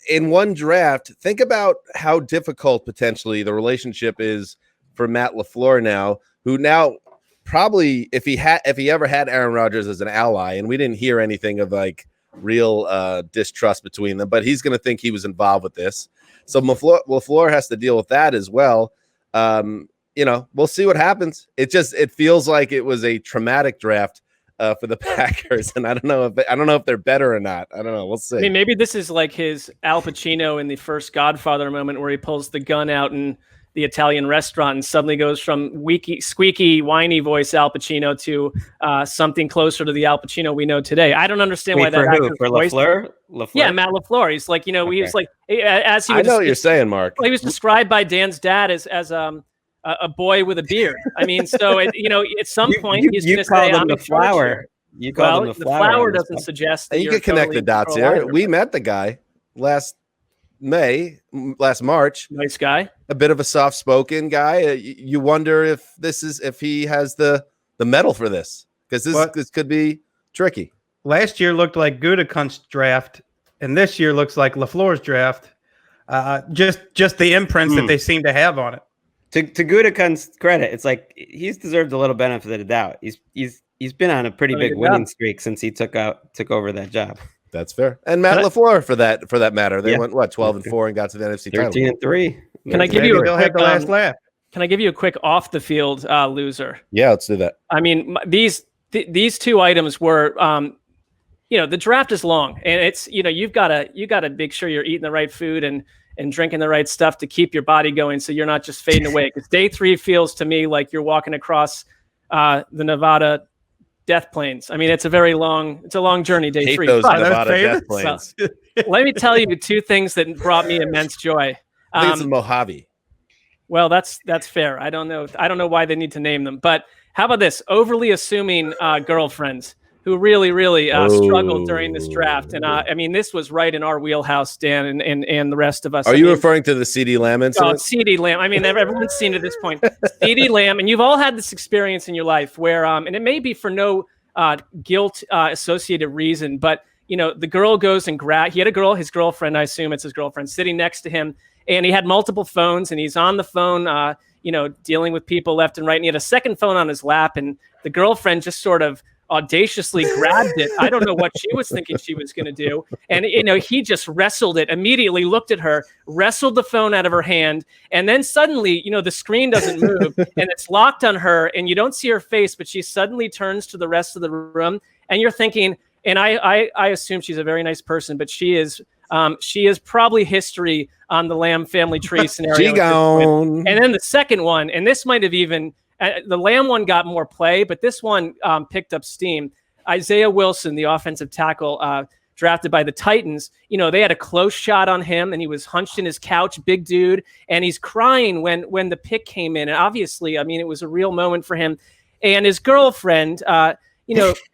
in one draft, think about how difficult potentially the relationship is for Matt LaFleur now, who now probably if he ever had Aaron Rodgers as an ally, and we didn't hear anything of like real distrust between them, but he's going to think he was involved with this. So LaFleur has to deal with that as well. We'll see what happens. It feels like it was a traumatic draft for the Packers, and I don't know if they're better or not. I don't know. We'll see. I mean, maybe this is like his Al Pacino in the first Godfather moment where he pulls the gun out in the Italian restaurant and suddenly goes from squeaky, whiny voice Al Pacino to something closer to the Al Pacino we know today. I don't understand why that actor for LaFleur? Yeah, Matt LaFleur. He's like, he was like, as he was. I know what you're saying, Mark. Well, he was described by Dan's dad as a boy with a beard. I mean, so at some point he's going to say, "I'm the flower." You called him the the flower. flower doesn't suggest that And you you're can connect totally the dots neutral here. either. We met the guy last March. Nice guy. A bit of a soft-spoken guy. You wonder if he has the metal for this, because this could be tricky. Last year looked like Gutekunst's draft, and this year looks like LaFleur's draft. Just the imprints that they seem to have on it. To Gutekunst's credit, it's like he's deserved a little benefit of the doubt. He's been on a pretty big winning streak since he took over that job. That's fair. And Matt LaFleur for that matter. They went 12-4 and got to the NFC title. 13-3. Can I give you a quick last laugh? Can I give you a quick off the field loser? Yeah, let's do that. I mean, these two items were, the draft is long, and it's you gotta make sure you're eating the right food and drinking the right stuff to keep your body going, so you're not just fading away. Because day 3 feels to me like you're walking across the Nevada death plains. I mean, it's a long journey. Day 3. Those But Nevada death plains. So, let me tell you 2 things that brought me immense joy. I think it's in Mojave. Well, that's fair. I don't know why they need to name them, but how about this? Overly assuming girlfriends who really struggled during this draft, and I mean, this was right in our wheelhouse, Dan, and the rest of us. Are you referring to the CD Lamb incident? CD Lamb. I mean, everyone's seen it at this point. CD Lamb, and you've all had this experience in your life where, and it may be for no guilt associated reason, but the girl goes and he had his girlfriend, I assume it's his girlfriend, sitting next to him. And he had multiple phones, and he's on the phone, dealing with people left and right. And he had a second phone on his lap, and the girlfriend just sort of audaciously grabbed it. I don't know what she was thinking she was going to do. And, he just wrestled it, immediately looked at her, wrestled the phone out of her hand. And then suddenly, the screen doesn't move and it's locked on her, and you don't see her face, but she suddenly turns to the rest of the room, and you're thinking, and I assume she's a very nice person, but she is probably history on the Lamb family tree scenario. And then the second one, and this might have even, the Lamb one got more play, but this one picked up steam. Isaiah Wilson, the offensive tackle drafted by the Titans, they had a close shot on him, and he was hunched in his couch, big dude, and he's crying when the pick came in. And obviously, I mean, it was a real moment for him. And his girlfriend,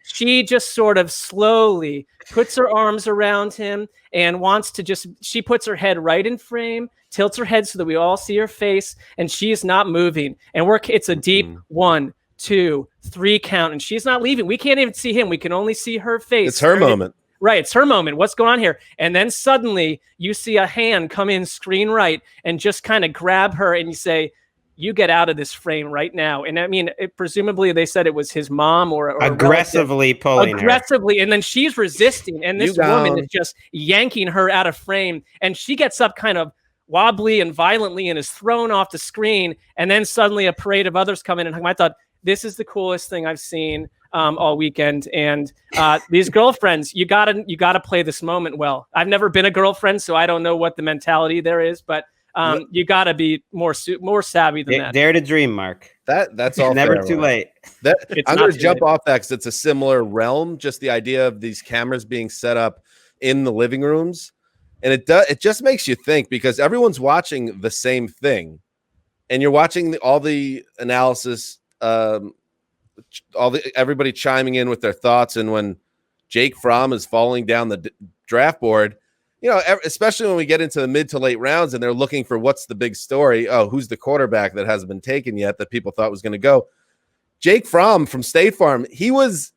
she just sort of slowly puts her arms around him and wants to she puts her head right in frame, tilts her head so that we all see her face, and she's not moving. And it's a deep 1, 2, 3 count, and she's not leaving. We can't even see him. We can only see her face. It's her moment. Right. It's her moment. What's going on here? And then suddenly you see a hand come in screen right and just kind of grab her, and you say, you get out of this frame right now. And I mean, presumably they said it was his mom or aggressively pulling her. And then she's resisting, and this woman is just yanking her out of frame, and she gets up kind of wobbly and violently and is thrown off the screen. And then suddenly a parade of others come in, and I thought, this is the coolest thing I've seen all weekend. And these girlfriends, you gotta play this moment well. I've never been a girlfriend, so I don't know what the mentality there is, but you got to be more savvy than that. Dare to dream, Mark. That's all. Never too late. I'm going to jump off that because it's a similar realm. Just the idea of these cameras being set up in the living rooms, and it just makes you think, because everyone's watching the same thing, and you're watching all the analysis, everybody chiming in with their thoughts, and when Jake Fromm is falling down the draft board. Especially when we get into the mid to late rounds and they're looking for what's the big story. Oh, who's the quarterback that hasn't been taken yet that people thought was going to go? Jake Fromm from State Farm, he was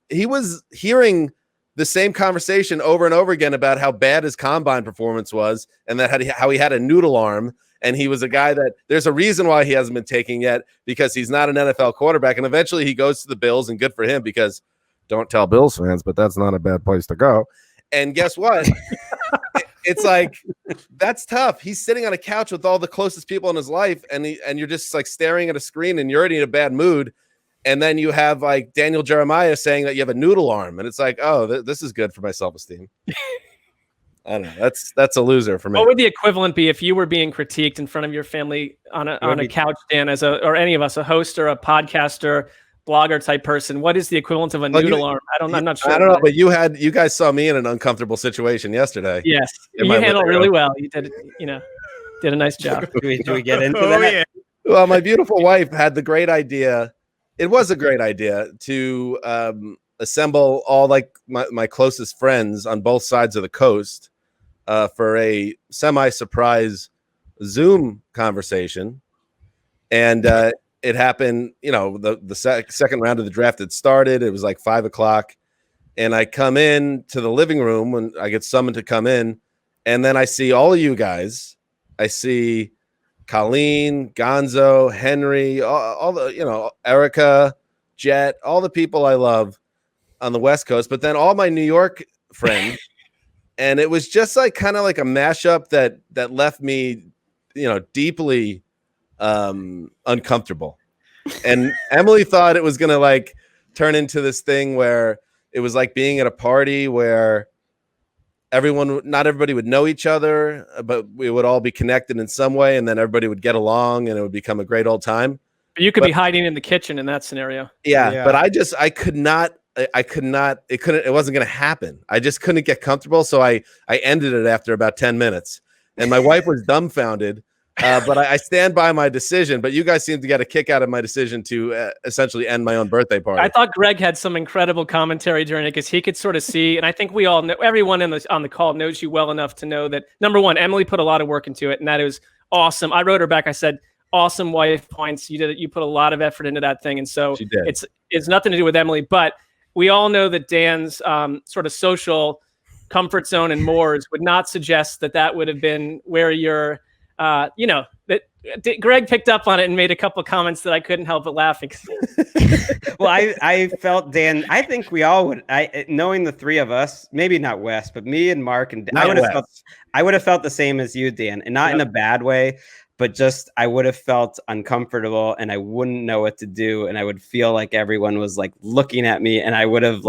hearing the same conversation over and over again about how bad his combine performance was, and how he had a noodle arm, and he was a guy that there's a reason why he hasn't been taken yet, because he's not an NFL quarterback. And eventually he goes to the Bills, and good for him, because don't tell Bills fans, but that's not a bad place to go. And guess what? It's like, that's tough. He's sitting on a couch with all the closest people in his life, and you're just like staring at a screen, and you're already in a bad mood. And then you have like Daniel Jeremiah saying that you have a noodle arm, and it's like, oh, this is good for my self-esteem. I don't know. That's a loser for me. What would the equivalent be if you were being critiqued in front of your family on a couch, Dan, or any of us, a host or a podcaster, blogger type person? What is the equivalent of a noodle arm? I'm not sure. I don't know, but you guys saw me in an uncomfortable situation yesterday. Yes, you handled really well. You did a nice job. Do we get into that? Yeah. Well, my beautiful wife had the great idea. It was a great idea to assemble all like my closest friends on both sides of the coast for a semi-surprise Zoom conversation. And it happened, the second round of the draft had started. It was like 5:00. And I come in to the living room when I get summoned to come in. And then I see all of you guys. I see Colleen, Gonzo, Henry, all the, Erica, Jet, all the people I love on the West Coast, but then all my New York friends. And it was just like kind of like a mashup that left me, deeply uncomfortable. And Emily thought it was going to like turn into this thing where it was like being at a party where not everybody would know each other, but we would all be connected in some way, and then everybody would get along and it would become a great old time. But you could be hiding in the kitchen in that scenario. Yeah. But I could not, it wasn't going to happen. I just couldn't get comfortable. So I ended it after about 10 minutes and my wife was dumbfounded. But I stand by my decision. But you guys seem to get a kick out of my decision to essentially end my own birthday party. I thought Greg had some incredible commentary during it because he could sort of see, and I think we all know, everyone on the call knows you well enough to know that, number one, Emily put a lot of work into it, and that it was awesome. I wrote her back. I said, awesome wife points. You did it. You put a lot of effort into that thing. And so it's nothing to do with Emily, but we all know that Dan's sort of social comfort zone and mores would not suggest that would have been where you're, Greg picked up on it and made a couple of comments that I couldn't help but laughing. Well, I felt, Dan, I think we all would, knowing the three of us, maybe not Wes, but me and Mark and I would have felt the same as you, Dan, and not in a bad way, but just I would have felt uncomfortable and I wouldn't know what to do. And I would feel like everyone was like looking at me, and I would have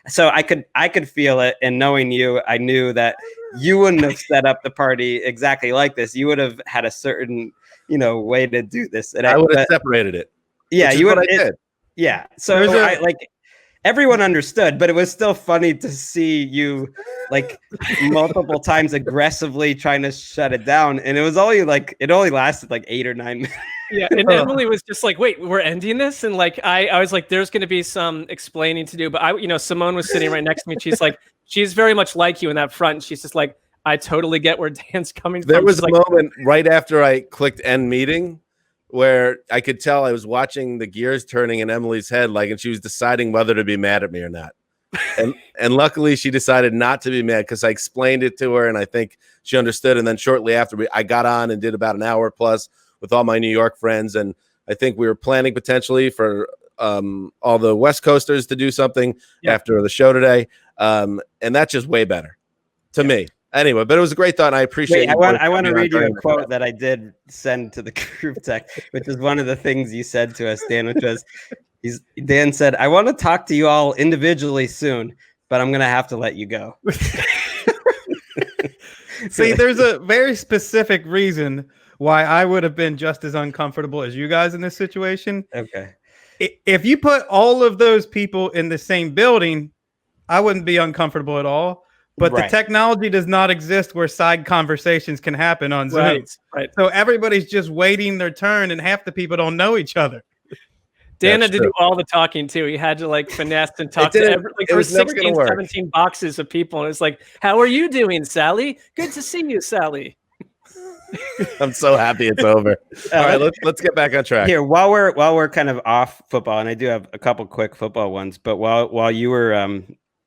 so I could feel it. And knowing you, I knew that you wouldn't have set up the party exactly like this. You would have had a certain, way to do this. And I would have separated it. Yeah, you would. I did. Yeah. So everyone understood, but it was still funny to see you like multiple times aggressively trying to shut it down. And it was only it only lasted like 8 or 9 minutes. Yeah, and Emily was just like, "Wait, we're ending this?" And like, I was like, "There's going to be some explaining to do." But Simone was sitting right next to me. She's like, she's very much like you in that front. And she's just like, "I totally get where Dan's coming from." There was a moment right after I clicked end meeting where I could tell I was watching the gears turning in Emily's head, and she was deciding whether to be mad at me or not. And luckily she decided not to be mad because I explained it to her and I think she understood. And then shortly after I got on and did about an hour plus with all my New York friends. And I think we were planning potentially for all the West Coasters to do something after the show today. And that's just way better to me. Anyway, but it was a great thought, and I appreciate it. I want to read you a quote that I did send to the group text, which is one of the things you said to us, Dan, which was, Dan said, "I want to talk to you all individually soon, but I'm going to have to let you go." See, there's a very specific reason why I would have been just as uncomfortable as you guys in this situation. Okay. If you put all of those people in the same building, I wouldn't be uncomfortable at all. But the technology does not exist where side conversations can happen on Zoom. Right. So everybody's just waiting their turn, and half the people don't know each other. Dan had to do all the talking too. He had to finesse and talk to there were 16, 17 boxes of people. And it's like, "How are you doing, Sally? Good to see you, Sally." I'm so happy it's over. All right, let's get back on track. Here, while we're kind of off football, and I do have a couple quick football ones, but while you were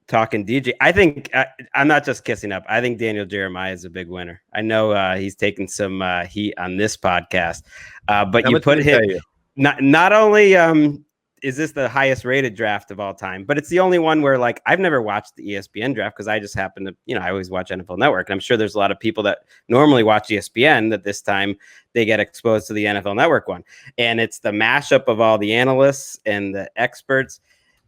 talking DJ, I think I'm not just kissing up. I think Daniel Jeremiah is a big winner. I know he's taken some heat on this podcast, but you put him. Not only is this the highest rated draft of all time, but it's the only one where I've never watched the ESPN draft because I just happen to, I always watch NFL Network. And I'm sure there's a lot of people that normally watch ESPN that this time they get exposed to the NFL Network one. And it's the mashup of all the analysts and the experts.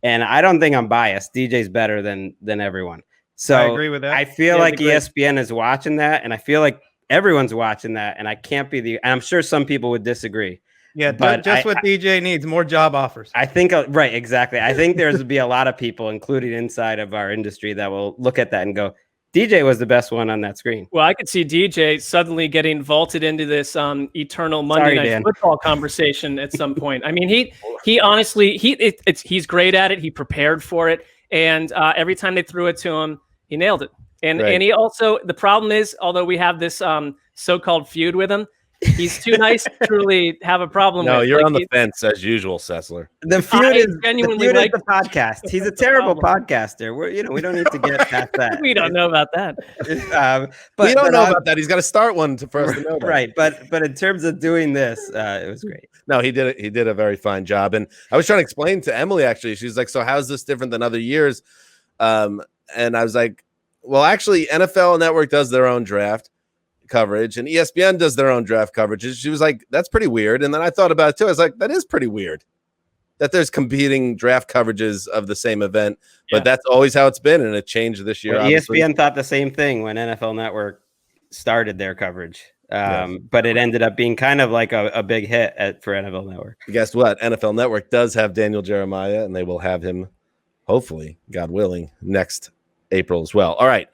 And I don't think I'm biased. DJ's better than everyone. So I agree with that. I feel like ESPN is watching that, and I feel like everyone's watching that, and I can't be and I'm sure some people would disagree. Yeah, but just what DJ needs, more job offers. I think, right, exactly. I think there's be a lot of people, including inside of our industry, that will look at that and go, DJ was the best one on that screen. Well, I could see DJ suddenly getting vaulted into this eternal Monday Night Football conversation at some point. I mean, he honestly, he's great at it. He prepared for it. And every time they threw it to him, he nailed it. And Right. and he also, the problem is, although we have this so-called feud with him, he's too nice to truly have a problem No, with. you're Like, on the fence as usual, Sessler. The feud is genuinely the, feud like is the podcast. He's a terrible podcaster. We don't need to get past that. we don't know about that. But We don't know about that. He's got to start one for us to know that. Right, but in terms of doing this, it was great. No, he did it. He did a very fine job. And I was trying to explain to Emily, actually, she's like, so how's this different than other years? And I was like, well, actually, NFL Network does their own draft coverage and ESPN does their own draft coverage. And she was like, that's pretty weird. And then I thought about it too. I was like, that is pretty weird that there's competing draft coverages of the same event, but that's always how it's been. And it changed this year. Well, ESPN thought the same thing when NFL Network started their coverage. But it ended up being kind of like a big hit for NFL Network. Guess what? NFL Network does have Daniel Jeremiah, and they will have him, hopefully, God willing, next April as well. All right.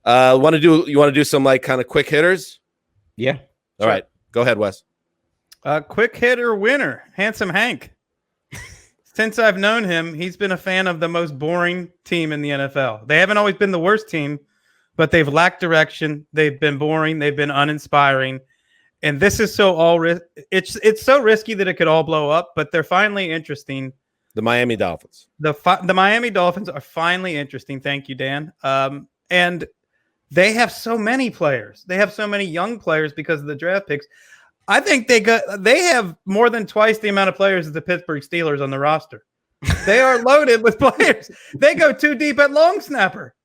You want to do some like kind of quick hitters? Yeah. All right. Go ahead, Wes. Quick hitter winner, Handsome Hank. Since I've known him, he's been a fan of the most boring team in the NFL. They haven't always been the worst team, but they've lacked direction. They've been boring. They've been uninspiring. And this is it's so risky that it could all blow up, but they're finally interesting. The Miami Dolphins. The Miami Dolphins are finally interesting. Thank you, Dan. And they have so many players. They have so many young players because of the draft picks. I think they have more than twice the amount of players as the Pittsburgh Steelers on the roster. They are loaded with players. They go too deep at long snapper.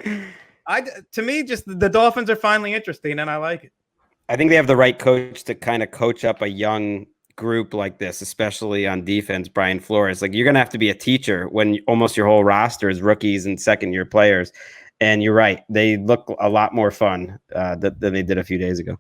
To me, just the Dolphins are finally interesting, and I like it. I think they have the right coach to kind of coach up a young group like this, especially on defense. Brian Flores, like, you're going to have to be a teacher when almost your whole roster is rookies and second-year players. And you're right; they look a lot more fun than they did a few days ago.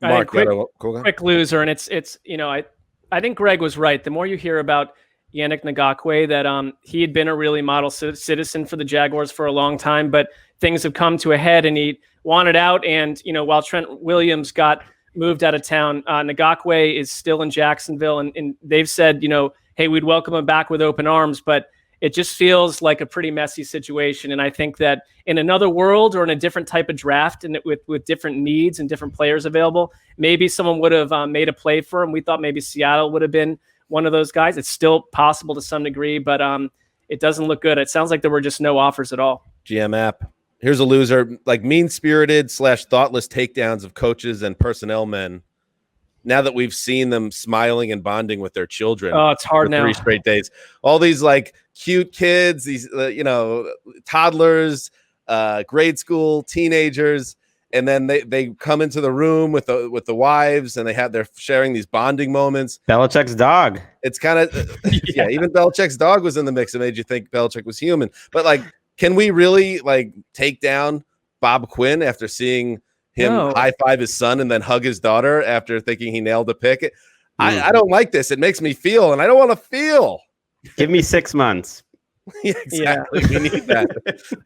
Mark, quick loser, and it's I think Greg was right. The more you hear about Yannick Ngakoue, that he had been a really model citizen for the Jaguars for a long time, but things have come to a head, and he wanted out. And while Trent Williams got moved out of town, Ngakoue is still in Jacksonville, and they've said, hey, we'd welcome him back with open arms, but it just feels like a pretty messy situation. And I think that in another world or in a different type of draft and with different needs and different players available, maybe someone would have made a play for him. We thought maybe Seattle would have been one of those guys. It's still possible to some degree, but it doesn't look good. It sounds like there were just no offers at all. GM app. Here's a loser, like mean-spirited / thoughtless takedowns of coaches and personnel men. Now that we've seen them smiling and bonding with their children. Oh, it's hard now. 3 straight days. All these like cute kids, these, toddlers, grade school teenagers. And then they come into the room with the wives, and they're sharing these bonding moments. Belichick's dog. It's kind of, even Belichick's dog was in the mix. It made you think Belichick was human. But like, can we really like take down Bob Quinn after seeing him high five his son and then hug his daughter after thinking he nailed a pick? I don't like this. It makes me feel, and I don't want to feel. Give me 6 months. Exactly. We need that.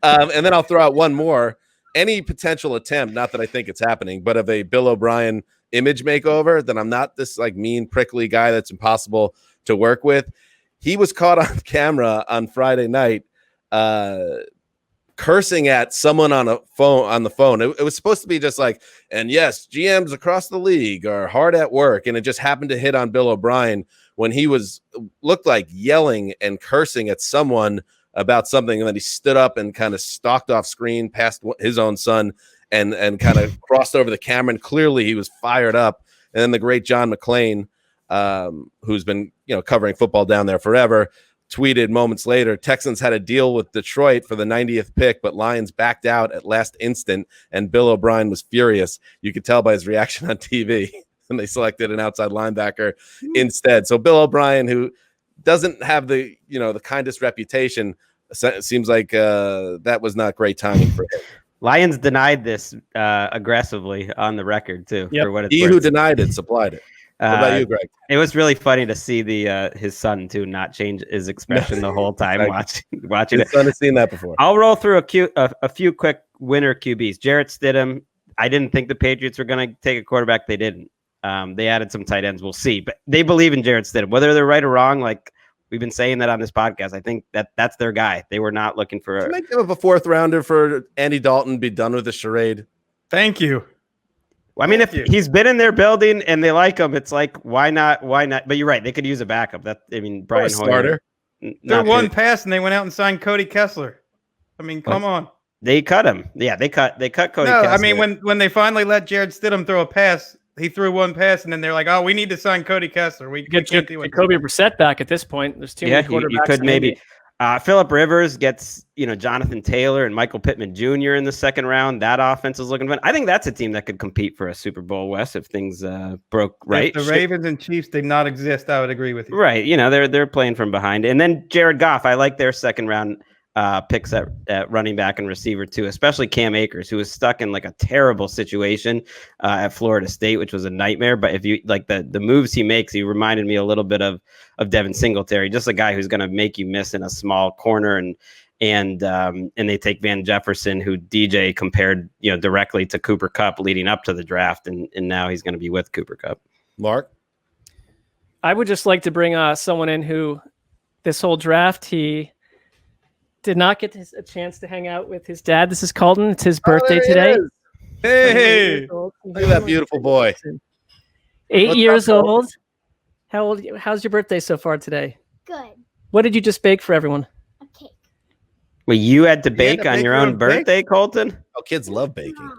And then I'll throw out one more. Any potential attempt, not that I think it's happening, but of a Bill O'Brien image makeover, then I'm not this like mean, prickly guy that's impossible to work with. He was caught on camera on Friday night cursing at someone on the phone. It was supposed to be just like, and yes, GMs across the league are hard at work. And it just happened to hit on Bill O'Brien when he looked like yelling and cursing at someone about something. And then he stood up and kind of stalked off screen past his own son and kind of crossed over the camera. And clearly he was fired up. And then the great John McClain, who's been, covering football down there forever, tweeted moments later, Texans had a deal with Detroit for the 90th pick, but Lions backed out at last instant, and Bill O'Brien was furious. You could tell by his reaction on TV, and they selected an outside linebacker instead. So Bill O'Brien, who doesn't have the kindest reputation, seems like that was not great timing for him. Lions denied this aggressively on the record too. Yep. For what it's He worth. who denied it supplied it. What about you, Greg? It was really funny to see his son too not change his expression the whole time watching it. His son has seen that before. I'll roll through a few quick winner QBs. Jarrett Stidham. I didn't think the Patriots were going to take a quarterback. They didn't. They added some tight ends. We'll see, but they believe in Jarrett Stidham. Whether they're right or wrong, like We've been saying that on this podcast. I think that's their guy. They were not looking for. Can they give up a 4th rounder for Andy Dalton? Be done with the charade. Thank you. Well, I mean, if he's been in their building and they like him, it's like, why not? Why not? But you're right. They could use a backup. Brian Hoyer. They're one pass and they went out and signed Cody Kessler. I mean, come on. They cut him. Yeah, they cut Cody No, Kessler. I mean, when they finally let Jared Stidham throw a pass, he threw one pass and then they're like, oh, we need to sign Cody Kessler. We get can't do it. Jacoby Brissett back at this point. There's too many quarterbacks. You could maybe. Phillip Rivers gets, Jonathan Taylor and Michael Pittman Jr. in the 2nd round. That offense is looking fun. I think that's a team that could compete for a Super Bowl West if things broke right. If the Ravens and Chiefs did not exist, I would agree with you. Right. They're playing from behind. And then Jared Goff, I like their 2nd round picks at running back and receiver too, especially Cam Akers, who was stuck in like a terrible situation at Florida State, which was a nightmare. But if you like the moves he makes, he reminded me a little bit of Devin Singletary, just a guy who's going to make you miss in a small corner. And they take Van Jefferson, who DJ compared directly to Cooper Kupp leading up to the draft, and now he's going to be with Cooper Kupp. Mark, I would just like to bring someone in who this whole draft he did not get a chance to hang out with his dad. This is Colton. It's his birthday today. Hey, look at that beautiful boy. 8 years old. How old? How's your birthday so far today? Good. What did you just bake for everyone? A cake. Well, you had to bake on your own birthday, Colton? Oh, kids love baking.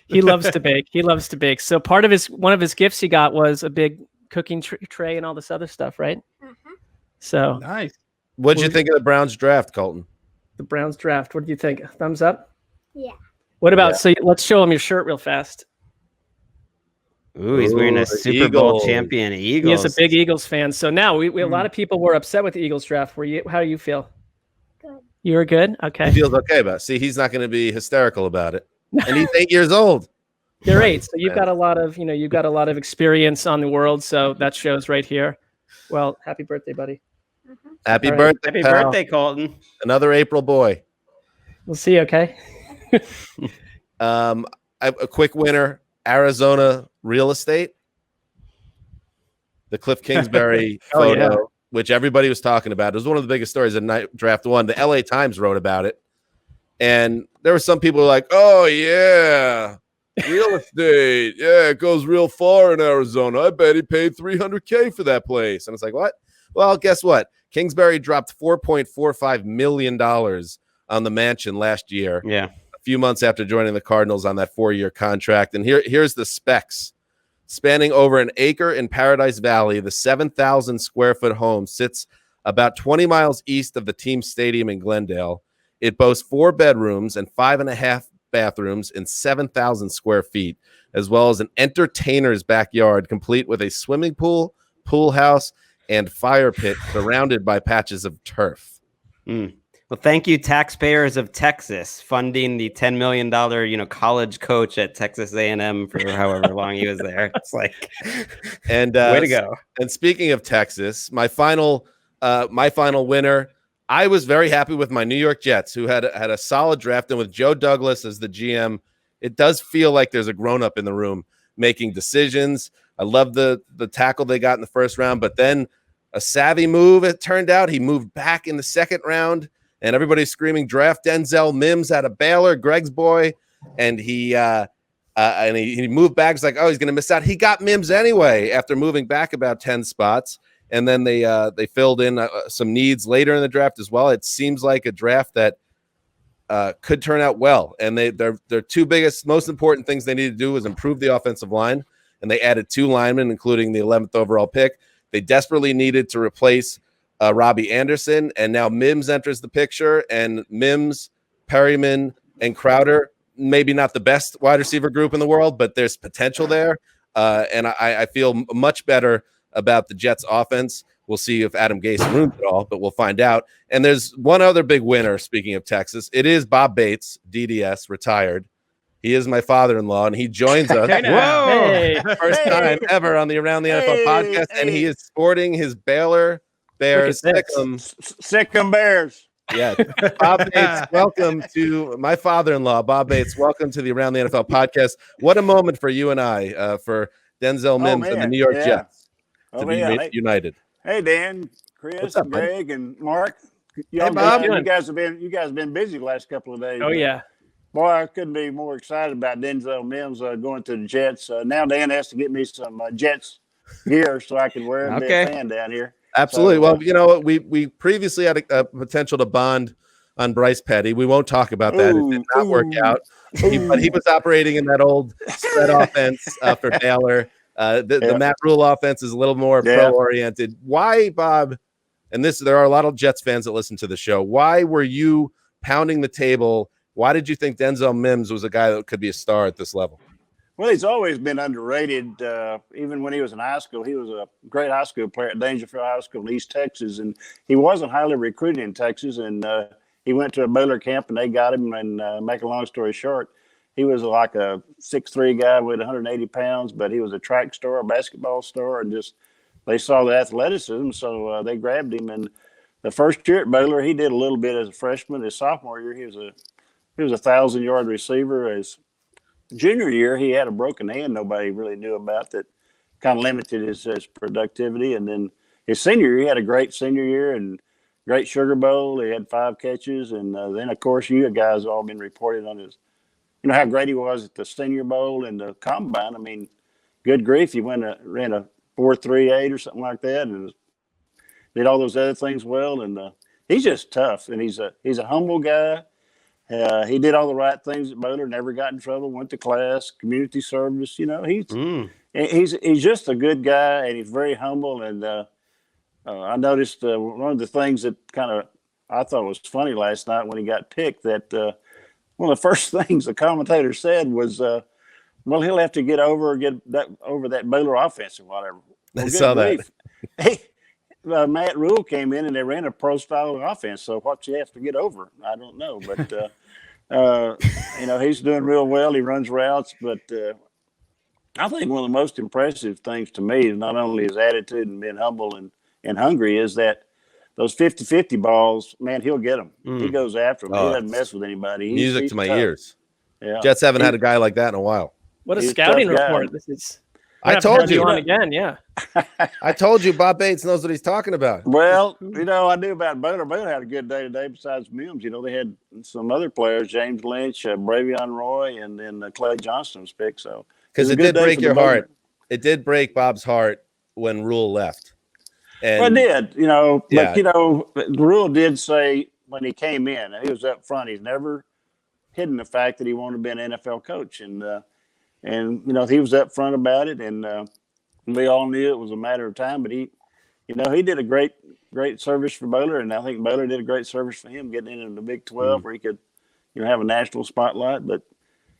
He loves to bake. He loves to bake. So one of his gifts he got was a big cooking tray and all this other stuff, right? So nice. What'd you think of the Browns draft, Colton? The Browns draft. What do you think? Thumbs up? Yeah. What about, so let's show him your shirt real fast. Ooh, he's wearing a Super Bowl champion Eagles. He is a big Eagles fan. So now we a lot of people were upset with the Eagles draft. How do you feel? Good. You were good? Okay. He feels okay about it. See, he's not going to be hysterical about it. And he's 8 years old. They're 8. So you've got a lot of experience on the world. So that shows right here. Well, happy birthday, buddy. Happy All birthday, Happy pal. birthday, Colton. Another April boy. We'll see, okay? A quick winner, Arizona real estate. The Cliff Kingsbury photo, which everybody was talking about. It was one of the biggest stories of night draft 1. The LA Times wrote about it. And there were some people who were like, oh, yeah, real estate. Yeah, it goes real far in Arizona. I bet he paid $300K for that place. And it's like, what? Well, guess what? Kingsbury dropped $4.45 million on the mansion last year. Yeah. A few months after joining the Cardinals on that 4-year contract. And here's the specs. Spanning over an acre in Paradise Valley, the 7,000 square foot home sits about 20 miles east of the team stadium in Glendale. It boasts 4 bedrooms and 5.5 bathrooms in 7,000 square feet, as well as an entertainer's backyard, complete with a swimming pool, pool house, and fire pit surrounded by patches of turf. Well, thank you, taxpayers of Texas, funding the $10 million, college coach at Texas A&M for however long he was there. It's like, and way to go. And speaking of Texas, my final winner, I was very happy with my New York Jets, who had a solid draft, and with Joe Douglas as the GM, it does feel like there's a grown-up in the room making decisions. I love the tackle they got in the first round, but then a savvy move, it turned out. He moved back in the second round, and everybody's screaming, draft Denzel Mims out of Baylor, Greg's boy, and he moved back. It's like, oh, he's going to miss out. He got Mims anyway after moving back about 10 spots, and then they filled in some needs later in the draft as well. It seems like a draft that could turn out well, and their 2 biggest, most important things they need to do was improve the offensive line. And they added 2 linemen, including the 11th overall pick. They desperately needed to replace Robbie Anderson, and now Mims enters the picture. And Mims, Perryman, and Crowder, maybe not the best wide receiver group in the world, but there's potential there. And I feel much better about the Jets' offense. We'll see if Adam Gase rooms it all, but we'll find out. And there's one other big winner, speaking of Texas. It is Bob Bates, DDS, retired. He is my father-in-law, and he joins us. First time ever on the Around the NFL podcast, and he is sporting his Baylor Bears Sick'em Bears. Yeah, Bob Bates, welcome to my father-in-law, Bob Bates. Welcome to the Around the NFL podcast. What a moment for you and I, for Denzel Mims and the New York Jets to be united. Hey, Dan, Chris, What's up, buddy? Greg, and Mark. Bob. You guys have been busy the last couple of days. Oh yeah. Boy, I couldn't be more excited about Denzel Mims going to the Jets. Now Dan has to get me some Jets gear so I can wear it and be a fan down here. Absolutely. So, Well, you know, we previously had a potential to bond on Bryce Petty. We won't talk about that. It did not work out. But he was operating in that old spread offense for Baylor. The Matt Rule offense is a little more pro-oriented. Why, Bob, and there are a lot of Jets fans that listen to the show, why were you pounding the table? Why did you think Denzel Mims was a guy that could be a star at this level? Well, he's always been underrated. Even when he was in high school, he was a great high school player at Dangerfield High School in East Texas, and he wasn't highly recruited in Texas. And he went to a Baylor camp, and they got him. And make a long story short, he was like a 6'3" guy with 180 pounds, but he was a track star, a basketball star, and just they saw the athleticism, so they grabbed him. And the first year at Baylor, he did a little bit as a freshman. His sophomore year, he was a 1,000-yard receiver. His junior year, he had a broken hand nobody really knew about that kind of limited his productivity. And then his senior year, he had a great senior year and great Sugar Bowl. He had 5 catches. And then, of course, you guys have all been reported on his, how great he was at the Senior Bowl and the Combine. I mean, good grief, he ran a 4.38 or something like that and did all those other things well. And he's just tough, and he's a humble guy. He did all the right things at Baylor, never got in trouble, went to class, community service. He's just a good guy, and he's very humble. And I noticed one of the things that I thought was funny last night when he got picked, that one of the first things the commentator said was, well, he'll have to get over that Baylor offense or whatever. Well, I saw that. Hey, Matt Rule came in and they ran a pro style offense. So what you have to get over, I don't know. But, he's doing real well. He runs routes. But I think one of the most impressive things to me is not only his attitude and being humble and hungry, is that those 50-50 balls, man, he'll get them. He goes after them. He doesn't mess with anybody. Music to my ears. Yeah. Jets haven't had a guy like that in a while. What a scouting report. This is. I told you on again. Yeah. I told you Bob Bates knows what he's talking about. Well, I knew about Baylor. Baylor had a good day today besides Mims. They had some other players, James Lynch, Bravion Roy, and then Clay Johnston was picked. So because it did break your heart. It did break Bob's heart when Rule left. And, it did, but Rule did say when he came in, he was up front. He's never hidden the fact that he wanted to be an NFL coach. And he was up front about it, and we all knew it was a matter of time. But he did a great service for Baylor, and I think Baylor did a great service for him getting into the Big 12 where he could, have a national spotlight. But,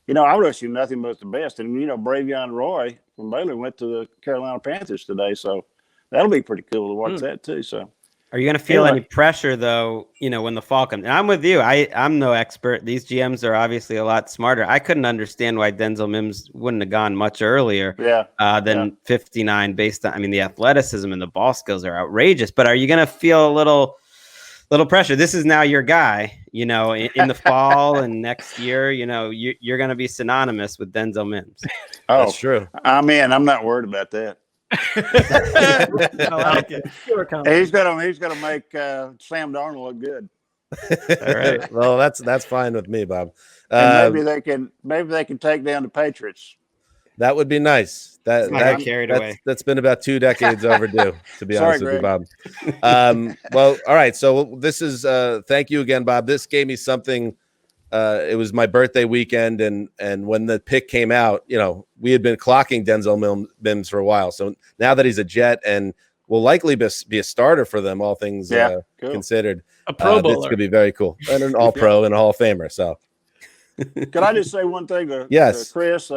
I wish him nothing but the best. And, Bravion Roy from Baylor went to the Carolina Panthers today, so that'll be pretty cool to watch that too. So. Are you going to feel any pressure, though, when the fall comes? And I'm with you. I'm no expert. These GMs are obviously a lot smarter. I couldn't understand why Denzel Mims wouldn't have gone much earlier than 59 based on, the athleticism and the ball skills are outrageous. But are you going to feel a little pressure? This is now your guy, in the fall and next year, you're going to be synonymous with Denzel Mims. Oh, that's true. I'm not worried about that. I like it. He's gonna make Sam Darnold look good. All right. Well, that's fine with me, Bob. Maybe they can take down the Patriots. That would be nice. That's been about 2 decades overdue, to be honest with you, Bob. Well, all right. So this is thank you again, Bob. This gave me something. It was my birthday weekend, and when the pick came out, we had been clocking Denzel Mims for a while. So now that he's a Jet and will likely be a starter for them, all things cool. considered, a Pro Bowler. This could be very cool, and an All-Pro and a Hall of Famer. So, can I just say one thing to Chris?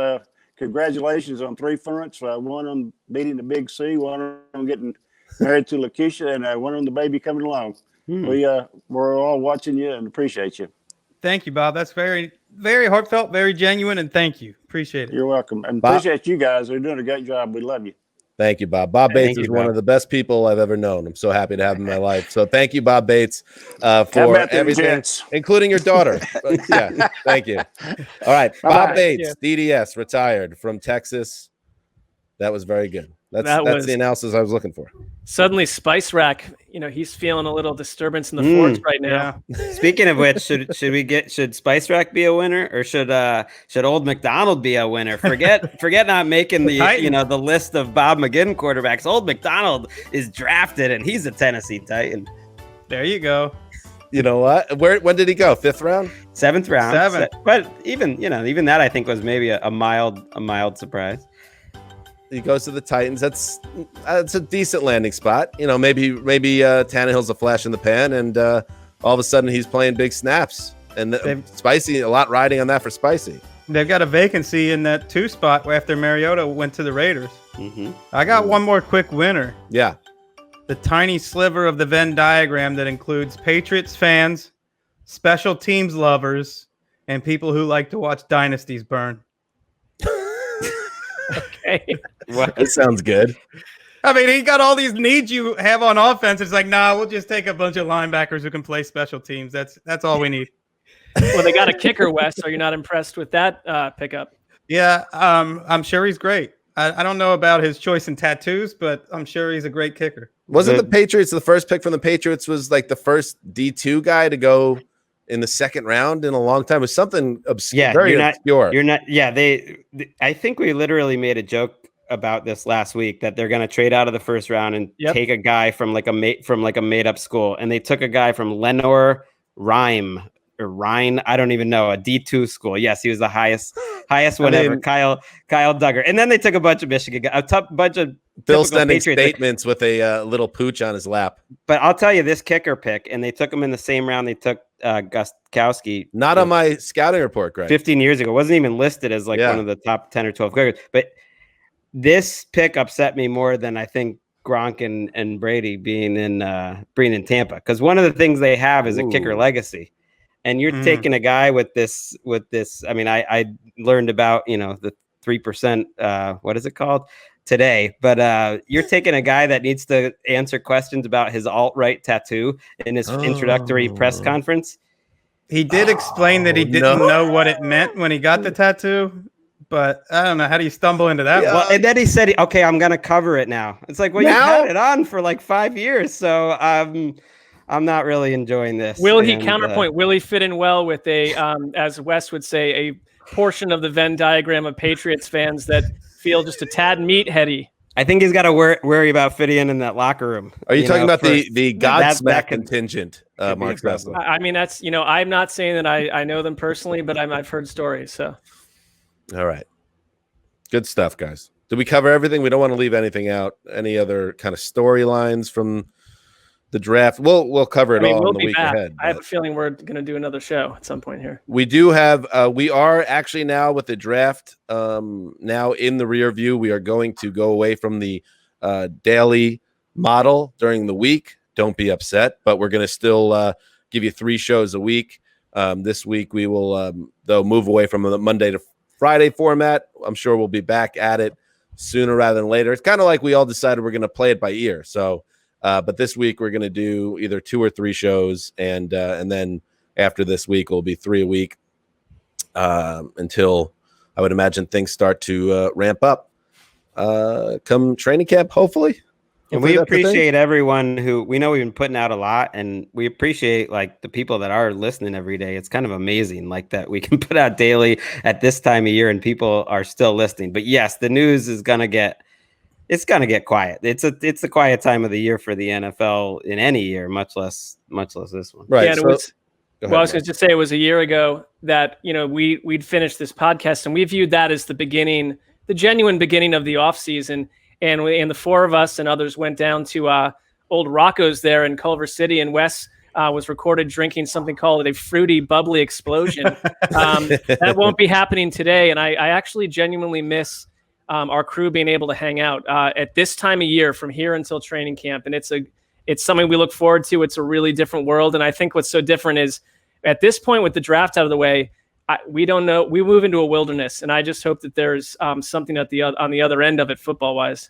Congratulations on 3 fronts. One on beating the Big C, one on getting married to Lakeisha, and one on the baby coming along. We're all watching you and appreciate you. Thank you, Bob. That's very, very heartfelt, very genuine, and thank you. Appreciate it. You're welcome. And Bob, appreciate you guys. You're doing a great job. We love you. Thank you, Bob. Bob Bates is one of the best people I've ever known. I'm so happy to have him in my life. So thank you, Bob Bates, for everything, including your daughter. Thank you. All right, Bob Bates, DDS, retired from Texas. That was very good. That's the analysis I was looking for. Suddenly, Spice Rack, he's feeling a little disturbance in the force right now. Yeah. Speaking of which, should Spice Rack be a winner, or should Old McDonald be a winner? Forget not making the the list of Bob McGinn quarterbacks. Old McDonald is drafted, and he's a Tennessee Titan. There you go. You know what? When did he go? 5th round? 7th round. But even that I think was maybe a mild surprise. He goes to the Titans. That's a decent landing spot. Maybe Tannehill's a flash in the pan, and all of a sudden he's playing big snaps. And Spicy, a lot riding on that for Spicy. They've got a vacancy in that 2 spot after Mariota went to the Raiders. Mm-hmm. I got one more quick winner. Yeah. The tiny sliver of the Venn diagram that includes Patriots fans, special teams lovers, and people who like to watch dynasties burn. Okay. That sounds good. I mean, he got all these needs you have on offense. It's like, nah, we'll just take a bunch of linebackers who can play special teams. That's all we need. Well, they got a kicker, Wes. Are you not impressed with that pickup? Yeah, I'm sure he's great. I don't know about his choice in tattoos, but I'm sure he's a great kicker. Wasn't the Patriots, the first pick from the Patriots was like the first D2 guy to go in the 2nd round in a long time? It was something obscure. Yeah, very obscure. You're not. Yeah, I think we literally made a joke about this last week that they're going to trade out of the 1st round and take a guy from like a made up school, and they took a guy from Lenoir Rhyme. Or Rhine, I don't even know, a D2 school. Yes, he was the highest one ever. Kyle Duggar, and then they took a bunch of Michigan guys, bunch of Bill sending statements with a little pooch on his lap. But I'll tell you, this kicker pick, and they took him in the same round they took Gostkowski. Not on my scouting report, Greg. 15 years ago, wasn't even listed as one of the top 10 or 12 kickers. But this pick upset me more than I think Gronk and Brady being in Tampa, because one of the things they have is a kicker legacy. And you're taking a guy with this. I mean, I learned about, the 3%, what is it called today? But you're taking a guy that needs to answer questions about his alt-right tattoo in his introductory press conference. He did explain that he didn't know what it meant when he got the tattoo, but I don't know. How do you stumble into that? Yeah. Well, and then he said, okay, I'm going to cover it now. It's like, well, you had it on for like 5 years. So I'm not really enjoying this. Will he counterpoint? Will he fit in well with a, as Wes would say, a portion of the Venn diagram of Patriots fans that feel just a tad meatheady? I think he's got to worry about fitting in that locker room. Are you talking about the Godsmack contingent, Mark Sessler? I mean, that's, I'm not saying that I know them personally, but I've heard stories. So, all right, good stuff, guys. Did we cover everything? We don't want to leave anything out. Any other kind of storylines from the draft? We'll cover it all in the week ahead. I have a feeling we're going to do another show at some point here. We do have, we are actually now with the draft now in the rear view. We are going to go away from the daily model during the week. Don't be upset, but we're going to still give you 3 shows a week. This week we will, though, move away from the Monday to Friday format. I'm sure we'll be back at it sooner rather than later. It's kind of like we all decided we're going to play it by ear. So, but this week we're going to do either 2 or 3 shows, and then after this week will be 3 a week until I would imagine things start to ramp up come training camp, hopefully. And we appreciate everyone who, we know we've been putting out a lot, and we appreciate like the people that are listening every day. It's kind of amazing like that we can put out daily at this time of year and people are still listening. But yes, the news is going to get, it's going to get quiet. It's a quiet time of the year for the NFL in any year, much less this one. Right. Yeah, I was going to just say, it was a year ago that, we'd finished this podcast, and we viewed that as the beginning, the genuine beginning of the off season. And the 4 of us and others went down to old Rocco's there in Culver City, and Wes was recorded drinking something called a fruity, bubbly explosion. That won't be happening today. And I actually genuinely miss our crew being able to hang out at this time of year from here until training camp. And it's something we look forward to. It's a really different world. And I think what's so different is at this point with the draft out of the way, we don't know. We move into a wilderness, and I just hope that there's something on the other end of it, football wise.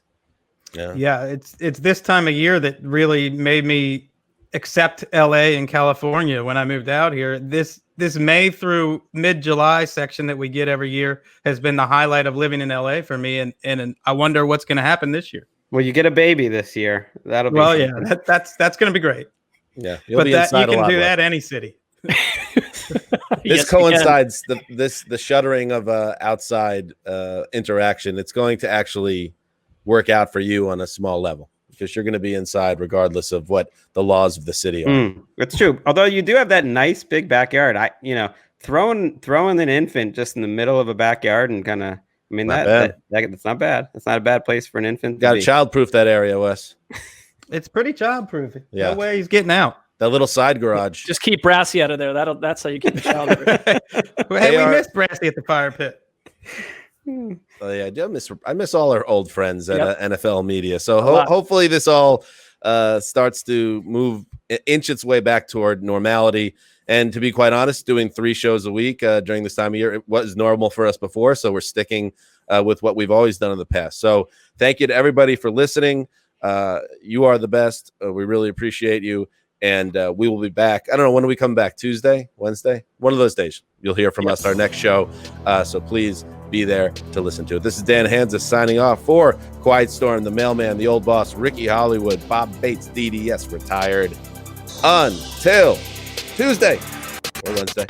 Yeah, it's this time of year that really made me accept LA and California when I moved out here. This May through mid-July section that we get every year has been the highlight of living in LA for me, and I wonder what's going to happen this year. Well, you get a baby this year. That'll be Well, something. yeah, that's going to be great. Yeah, you'll But be that inside you a can lot do less. that any city. This Yes, we can. coincides the shuttering of outside interaction. It's going to actually work out for you on a small level because you're going to be inside regardless of what the laws of the city are. It's true. Although you do have that nice big backyard. Throwing an infant just in the middle of a backyard and kind of, I mean, Not that's not bad. That's not a bad place for an infant. Got to childproof that area, Wes. It's pretty childproof. Yeah. No way he's getting out. That little side garage. Just keep Brassy out of there. That's how you keep the child. Hey, we missed Brassy at the fire pit. Oh, yeah, I miss all our old friends at NFL media. So lot. hopefully this all starts to inch its way back toward normality. And to be quite honest, doing 3 shows a week during this time of year, it was normal for us before. So we're sticking with what we've always done in the past. So thank you to everybody for listening. You are the best. We really appreciate you. And we will be back. I don't know, when do we come back? Tuesday, Wednesday? One of those days. You'll hear from us our next show. So please be there to listen to it. This is Dan Hansa signing off for Quiet Storm, the mailman, the old boss, Ricky Hollywood, Bob Bates, DDS retired. Until Tuesday or Wednesday.